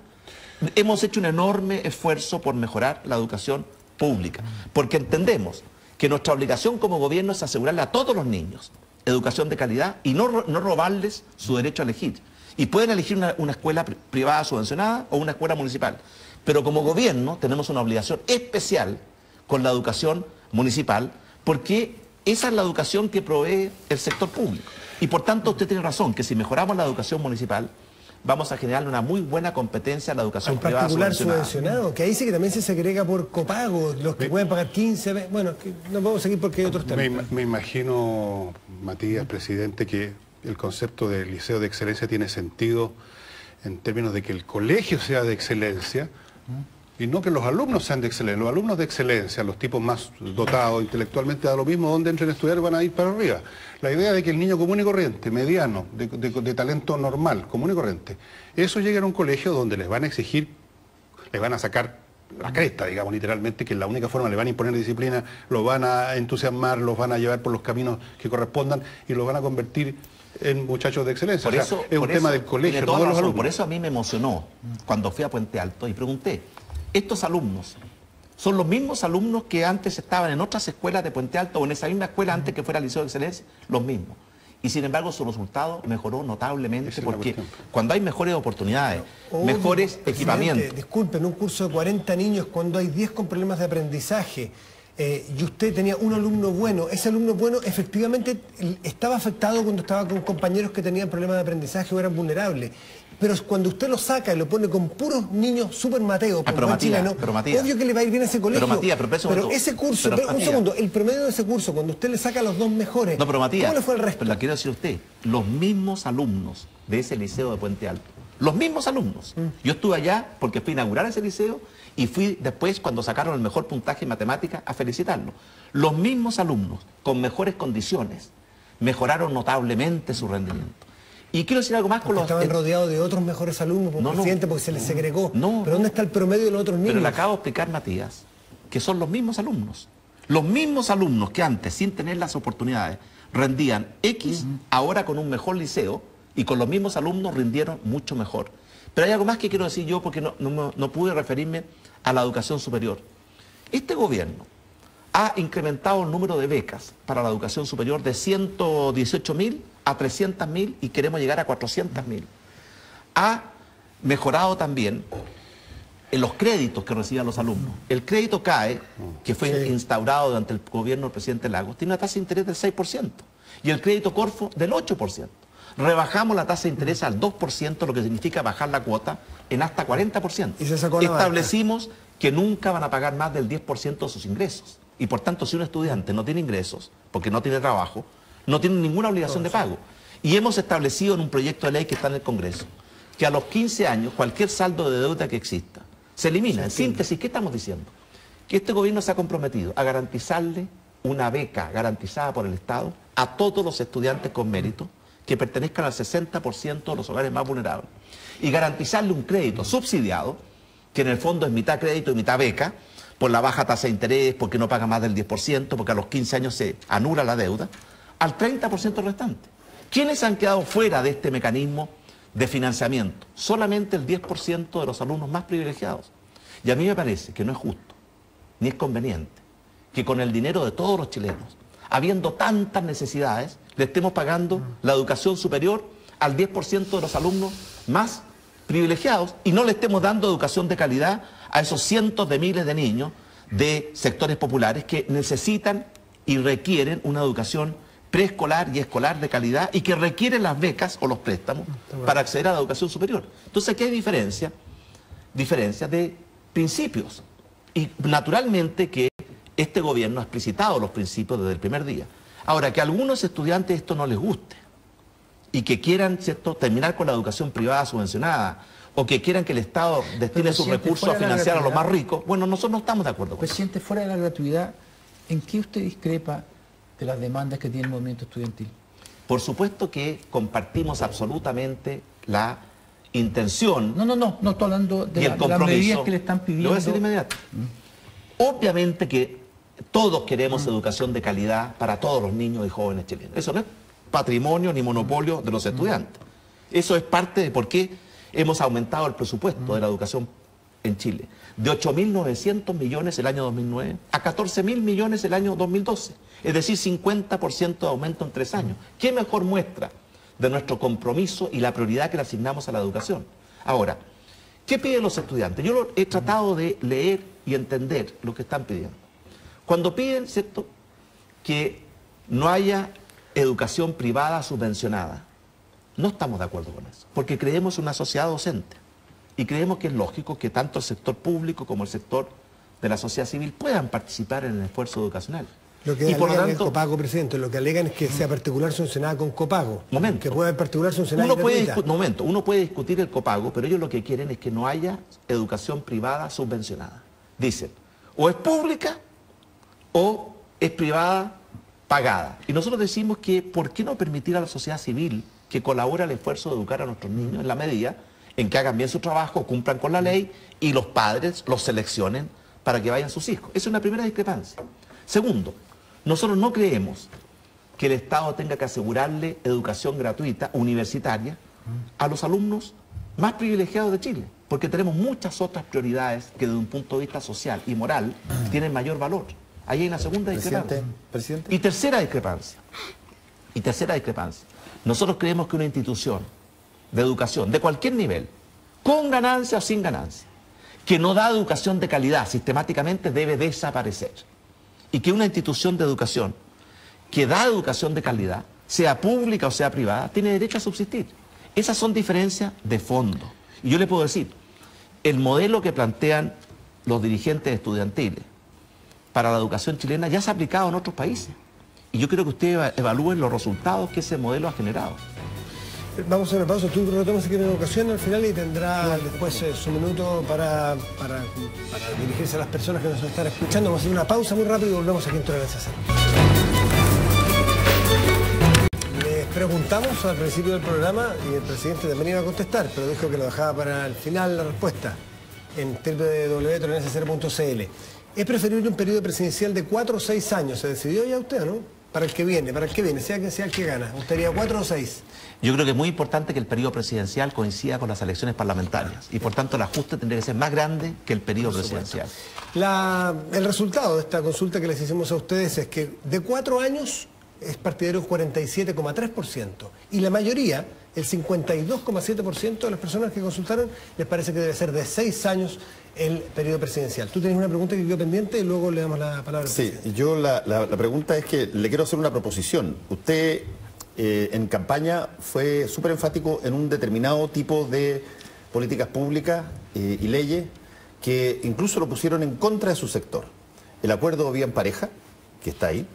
Hemos hecho un enorme esfuerzo por mejorar la educación pública, porque entendemos que nuestra obligación como gobierno es asegurarle a todos los niños educación de calidad y no robarles su derecho a elegir. Y pueden elegir una escuela privada subvencionada o una escuela municipal. Pero como gobierno tenemos una obligación especial con la educación municipal, porque esa es la educación que provee el sector público. Y por tanto usted tiene razón, que si mejoramos la educación municipal, vamos a generar una muy buena competencia a la educación privada subvencionado, que ahí sí que también se segrega por copago, los que pueden pagar 15 veces. Bueno, que no podemos seguir porque hay otros temas. Me imagino, Matías, presidente, que el concepto de liceo de excelencia tiene sentido en términos de que el colegio sea de excelencia y no que los alumnos sean de excelencia. Los alumnos de excelencia, los tipos más dotados intelectualmente, da lo mismo donde entren a estudiar, van a ir para arriba. La idea de que el niño común y corriente, mediano, de talento normal, común y corriente, eso llegue a un colegio donde les van a exigir, les van a sacar la cresta, digamos, literalmente, que es la única forma, le van a imponer disciplina, los van a entusiasmar, los van a llevar por los caminos que correspondan y los van a convertir en muchachos de excelencia. Por eso, es un tema del colegio, no de los alumnos. Por eso a mí me emocionó cuando fui a Puente Alto y pregunté, ¿estos alumnos son los mismos alumnos que antes estaban en otras escuelas de Puente Alto o en esa misma escuela antes que fuera el Liceo de Excelencia? Los mismos. Y sin embargo su resultado mejoró notablemente porque cuando hay mejores oportunidades, mejores equipamientos. Disculpe, en un curso de 40 niños, cuando hay 10 con problemas de aprendizaje, y usted tenía un alumno bueno, ese alumno bueno efectivamente estaba afectado cuando estaba con compañeros que tenían problemas de aprendizaje o eran vulnerables. Pero cuando usted lo saca y lo pone con puros niños súper mateos, obvio que le va a ir bien a ese colegio. Pero ese curso, un segundo, el promedio de ese curso, cuando usted le saca a los 2 mejores, ¿cómo le fue el resto? Pero la quiero decir a usted, los mismos alumnos de ese liceo de Puente Alto, los mismos alumnos. Yo estuve allá porque fui a inaugurar ese liceo y fui después, cuando sacaron el mejor puntaje en matemáticas, a felicitarlos. Los mismos alumnos, con mejores condiciones, mejoraron notablemente su rendimiento. Y quiero decir algo más con los... Estaban rodeados de otros mejores alumnos, presidente, porque se les segregó. Pero ¿dónde está el promedio de los otros niños? Pero le acabo de explicar, Matías, que son los mismos alumnos. Los mismos alumnos que antes, sin tener las oportunidades, rendían X, ahora con un mejor liceo, y con los mismos alumnos rindieron mucho mejor. Pero hay algo más que quiero decir yo porque no pude referirme a la educación superior. Este gobierno ha incrementado el número de becas para la educación superior de 118.000 a 300.000 y queremos llegar a 400.000. Ha mejorado también en los créditos que reciben los alumnos. El crédito CAE, que fue instaurado durante el gobierno del presidente Lagos, tiene una tasa de interés del 6%. Y el crédito Corfo del 8%. Rebajamos la tasa de interés al 2%, lo que significa bajar la cuota en hasta 40%. Y se sacó la Establecimos que nunca van a pagar más del 10% de sus ingresos. Y por tanto, si un estudiante no tiene ingresos, porque no tiene trabajo, no tiene ninguna obligación de pago. Y hemos establecido en un proyecto de ley que está en el Congreso, que a los 15 años, cualquier saldo de deuda que exista, se elimina. En síntesis, ¿qué estamos diciendo? Que este gobierno se ha comprometido a garantizarle una beca garantizada por el Estado a todos los estudiantes con mérito que pertenezcan al 60% de los hogares más vulnerables. Y garantizarle un crédito subsidiado, que en el fondo es mitad crédito y mitad beca, por la baja tasa de interés, porque no paga más del 10%, porque a los 15 años se anula la deuda, al 30% restante. ¿Quiénes han quedado fuera de este mecanismo de financiamiento? Solamente el 10% de los alumnos más privilegiados. Y a mí me parece que no es justo, ni es conveniente, que con el dinero de todos los chilenos, habiendo tantas necesidades, le estemos pagando la educación superior al 10% de los alumnos más privilegiados y no le estemos dando educación de calidad a esos cientos de miles de niños de sectores populares que necesitan y requieren una educación preescolar y escolar de calidad y que requieren las becas o los préstamos para acceder a la educación superior. Entonces aquí hay diferencias de principios y naturalmente que este gobierno ha explicitado los principios desde el primer día. Ahora, que a algunos estudiantes esto no les guste y que quieran, ¿cierto?, terminar con la educación privada subvencionada o que quieran que el Estado destine sus recursos a financiar a los más ricos, bueno, nosotros no estamos de acuerdo con eso. Presidente, fuera de la gratuidad, ¿en qué usted discrepa de las demandas que tiene el movimiento estudiantil? Por supuesto que compartimos absolutamente la intención. No estoy hablando de las medidas que le están pidiendo. Lo voy a decir de inmediato. Obviamente que todos queremos educación de calidad para todos los niños y jóvenes chilenos. Eso no es patrimonio ni monopolio de los estudiantes. Eso es parte de por qué hemos aumentado el presupuesto de la educación en Chile. De 8.900 millones el año 2009 a 14.000 millones el año 2012. Es decir, 50% de aumento en 3 años. ¿Qué mejor muestra de nuestro compromiso y la prioridad que le asignamos a la educación? Ahora, ¿qué piden los estudiantes? Yo he tratado de leer y entender lo que están pidiendo. Cuando piden, ¿cierto?, que no haya educación privada subvencionada, no estamos de acuerdo con eso, porque creemos en una sociedad docente y creemos que es lógico que tanto el sector público como el sector de la sociedad civil puedan participar en el esfuerzo educacional. Lo que alegan el copago, presidente, lo que alegan es que sea particular sancionada con copago. Que pueda haber particular sancionada uno puede discutir el copago, pero ellos lo que quieren es que no haya educación privada subvencionada. Dicen, o es pública o es privada pagada. Y nosotros decimos que, ¿por qué no permitir a la sociedad civil que colabore al esfuerzo de educar a nuestros niños en la medida en que hagan bien su trabajo, cumplan con la ley y los padres los seleccionen para que vayan sus hijos? Esa es una primera discrepancia. Segundo, nosotros no creemos que el Estado tenga que asegurarle educación gratuita, universitaria, a los alumnos más privilegiados de Chile, porque tenemos muchas otras prioridades que desde un punto de vista social y moral tienen mayor valor. Ahí hay una segunda discrepancia. Presidente. Y tercera discrepancia. Nosotros creemos que una institución de educación, de cualquier nivel, con ganancia o sin ganancia, que no da educación de calidad sistemáticamente debe desaparecer. Y que una institución de educación que da educación de calidad, sea pública o sea privada, tiene derecho a subsistir. Esas son diferencias de fondo. Y yo le puedo decir, el modelo que plantean los dirigentes estudiantiles para la educación chilena ya se ha aplicado en otros países. Y yo quiero que ustedes evalúen los resultados que ese modelo ha generado. Vamos a hacer una pausa. Tú retomas aquí en educación al final y tendrá después su minuto para dirigirse a las personas que nos están escuchando. Vamos a hacer una pausa muy rápido y volvemos aquí en Tolerancia Cero. Les preguntamos al principio del programa y el presidente también iba a contestar, pero dijo que lo dejaba para el final la respuesta en www.toleranciacero.cl. ¿Es preferible un periodo presidencial de 4 o 6 años? ¿Se decidió ya usted o no? para el que viene, sea quien sea el que gana? ¿Gustaría 4 o 6? Yo creo que es muy importante que el periodo presidencial coincida con las elecciones parlamentarias y por tanto el ajuste tendría que ser más grande que el periodo presidencial. El resultado de esta consulta que les hicimos a ustedes es que de 4 años es partidario 47,3% y la mayoría, el 52,7% de las personas que consultaron les parece que debe ser de 6 años el periodo presidencial. Tú tienes una pregunta que quedó pendiente y luego le damos la palabra al presidente. Sí, yo la pregunta es que le quiero hacer una proposición. Usted en campaña fue súper enfático en un determinado tipo de políticas públicas y leyes que incluso lo pusieron en contra de su sector. El acuerdo Vía en Pareja, que está ahí,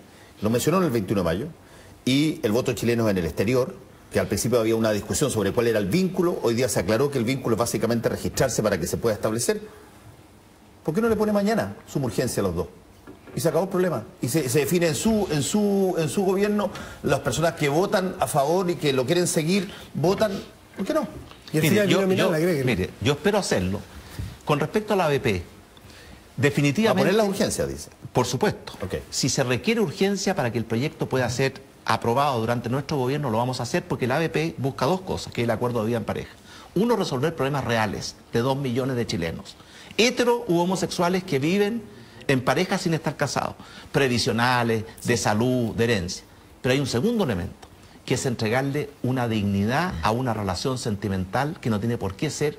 lo mencionó en el 21 de mayo, y el voto chileno en el exterior, que al principio había una discusión sobre cuál era el vínculo, hoy día se aclaró que el vínculo es básicamente registrarse para que se pueda establecer. ¿Por qué no le pone mañana suma urgencia a los dos? Y se acabó el problema. Y se define en su gobierno las personas que votan a favor y que lo quieren seguir, votan. ¿Por qué no? Y el mire, yo espero hacerlo. Con respecto a la ABP, definitivamente... ¿A poner la urgencia, dice? Por supuesto. Okay. Si se requiere urgencia para que el proyecto pueda ser aprobado durante nuestro gobierno, lo vamos a hacer porque la ABP busca 2 cosas, que es el acuerdo de vida en pareja. Uno, resolver problemas reales de 2 millones de chilenos, hetero u homosexuales que viven en pareja sin estar casados, previsionales, de salud, de herencia. Pero hay un segundo elemento, que es entregarle una dignidad a una relación sentimental que no tiene por qué ser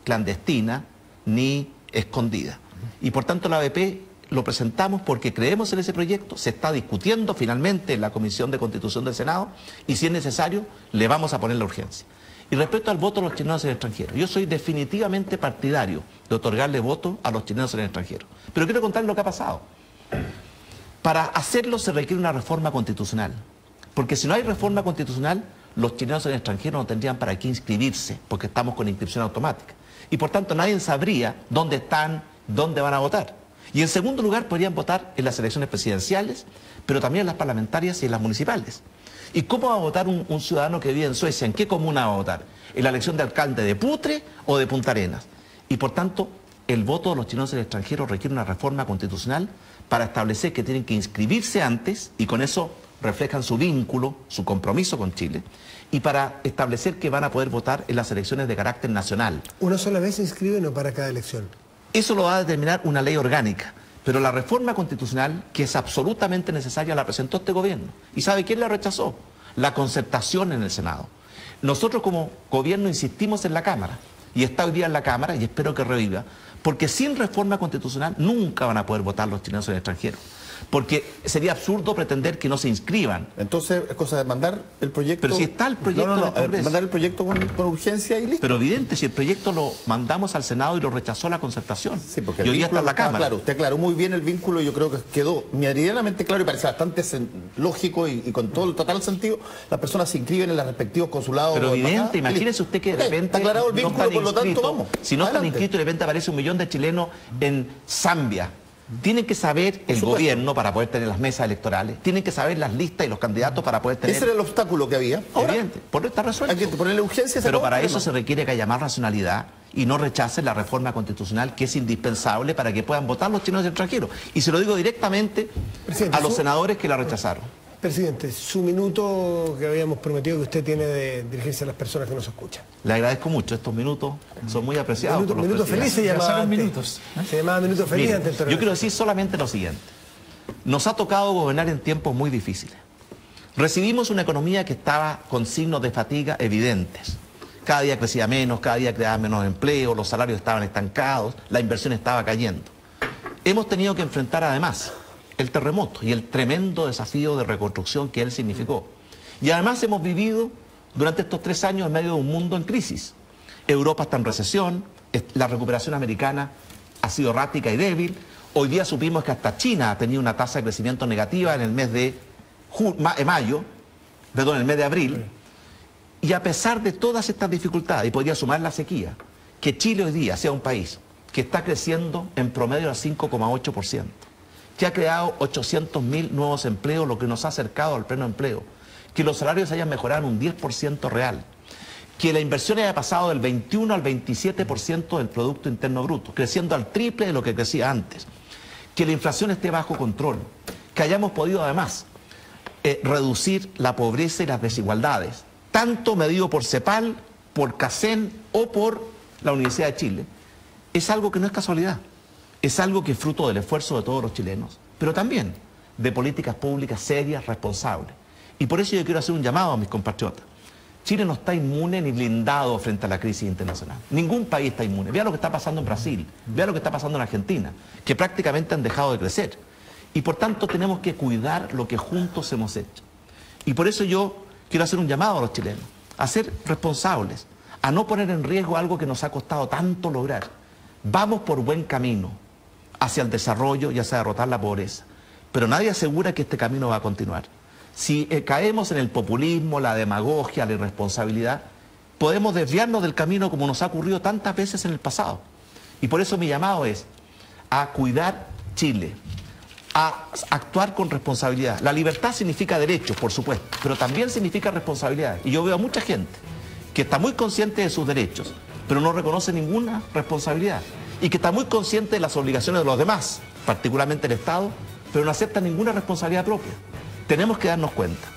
clandestina ni escondida. Y por tanto la ABP lo presentamos porque creemos en ese proyecto, se está discutiendo finalmente en la Comisión de Constitución del Senado y si es necesario le vamos a poner la urgencia. Y respecto al voto a los chilenos en el extranjero, yo soy definitivamente partidario de otorgarle voto a los chilenos en el extranjero. Pero quiero contarles lo que ha pasado. Para hacerlo se requiere una reforma constitucional, porque si no hay reforma constitucional, los chilenos en el extranjero no tendrían para qué inscribirse, porque estamos con inscripción automática. Y por tanto nadie sabría dónde están, dónde van a votar. Y en segundo lugar podrían votar en las elecciones presidenciales, pero también en las parlamentarias y en las municipales. ¿Y cómo va a votar un ciudadano que vive en Suecia? ¿En qué comuna va a votar? ¿En la elección de alcalde de Putre o de Punta Arenas? Y por tanto, el voto de los chilenos en el extranjero requiere una reforma constitucional para establecer que tienen que inscribirse antes y con eso reflejan su vínculo, su compromiso con Chile, y para establecer que van a poder votar en las elecciones de carácter nacional. ¿Una sola vez se inscriben o para cada elección? Eso lo va a determinar una ley orgánica. Pero la reforma constitucional, que es absolutamente necesaria, la presentó este gobierno. ¿Y sabe quién la rechazó? La Concertación en el Senado. Nosotros como gobierno insistimos en la Cámara, y está hoy día en la Cámara, y espero que reviva, porque sin reforma constitucional nunca van a poder votar los chilenos en el extranjero. Porque sería absurdo pretender que no se inscriban. Entonces es cosa de mandar el proyecto... Pero si está el proyecto... mandar el proyecto con urgencia y listo. Pero evidente, si el proyecto lo mandamos al Senado y lo rechazó la Concertación. Sí, porque y hoy día está en la Cámara. Claro, usted aclaró muy bien el vínculo y yo creo que quedó meridianamente claro y parece bastante lógico y con todo el total sentido. Las personas se inscriben en los respectivos consulados. Pero evidente, imagínese usted que de repente... Está aclarado el vínculo, por lo tanto, vamos. Si no están inscritos y de repente aparece 1 millón de chilenos en Zambia. Tienen que saber el gobierno para poder tener las mesas electorales, tienen que saber las listas y los candidatos para poder tener... Ese era el obstáculo que había. Ahora, evidente, por eso está resuelto. Hay que ponerle urgencia. Pero para eso se requiere que haya más racionalidad y no rechacen la reforma constitucional que es indispensable para que puedan votar los chilenos extranjeros. Y se lo digo directamente a los senadores que la rechazaron. Presidente, su minuto que habíamos prometido que usted tiene de dirigirse a las personas que nos escuchan. Le agradezco mucho, estos minutos son muy apreciados. Minuto feliz se llamaba antes. Se llamaba minuto feliz antes del torneo. Yo quiero decir solamente lo siguiente. Nos ha tocado gobernar en tiempos muy difíciles. Recibimos una economía que estaba con signos de fatiga evidentes. Cada día crecía menos, cada día creaba menos empleo, los salarios estaban estancados, la inversión estaba cayendo. Hemos tenido que enfrentar además el terremoto y el tremendo desafío de reconstrucción que él significó. Y además hemos vivido durante estos 3 años en medio de un mundo en crisis. Europa está en recesión, la recuperación americana ha sido errática y débil. Hoy día supimos que hasta China ha tenido una tasa de crecimiento negativa en el mes de en el mes de abril. Y a pesar de todas estas dificultades, y podría sumar la sequía, que Chile hoy día sea un país que está creciendo en promedio al 5,8%. Que ha creado 800.000 nuevos empleos, lo que nos ha acercado al pleno empleo, que los salarios hayan mejorado un 10% real, que la inversión haya pasado del 21 al 27% del Producto Interno Bruto, creciendo al triple de lo que crecía antes, que la inflación esté bajo control, que hayamos podido además reducir la pobreza y las desigualdades, tanto medido por CEPAL, por CACEN o por la Universidad de Chile, es algo que no es casualidad, es algo que es fruto del esfuerzo de todos los chilenos, pero también de políticas públicas serias, responsables. Y por eso yo quiero hacer un llamado a mis compatriotas. Chile no está inmune ni blindado frente a la crisis internacional. Ningún país está inmune. Vea lo que está pasando en Brasil, vea lo que está pasando en Argentina, que prácticamente han dejado de crecer. Y por tanto tenemos que cuidar lo que juntos hemos hecho. Y por eso yo quiero hacer un llamado a los chilenos, a ser responsables, a no poner en riesgo algo que nos ha costado tanto lograr. Vamos por buen camino hacia el desarrollo y hacia derrotar la pobreza, pero nadie asegura que este camino va a continuar. Si caemos en el populismo, la demagogia, la irresponsabilidad, podemos desviarnos del camino como nos ha ocurrido tantas veces en el pasado. Y por eso mi llamado es a cuidar Chile, a actuar con responsabilidad. La libertad significa derechos, por supuesto, pero también significa responsabilidad. Y yo veo a mucha gente que está muy consciente de sus derechos, pero no reconoce ninguna responsabilidad. Y que está muy consciente de las obligaciones de los demás, particularmente el Estado, pero no acepta ninguna responsabilidad propia. Tenemos que darnos cuenta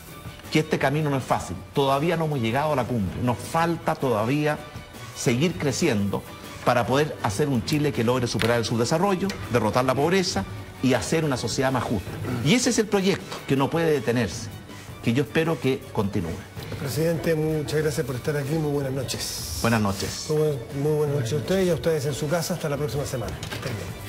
que este camino no es fácil. Todavía no hemos llegado a la cumbre. Nos falta todavía seguir creciendo para poder hacer un Chile que logre superar el subdesarrollo, derrotar la pobreza y hacer una sociedad más justa. Y ese es el proyecto que no puede detenerse, que yo espero que continúe. Presidente, muchas gracias por estar aquí. Muy buenas noches. Buenas noches. Muy buenas noches a ustedes y a ustedes en su casa. Hasta la próxima semana. Estén bien.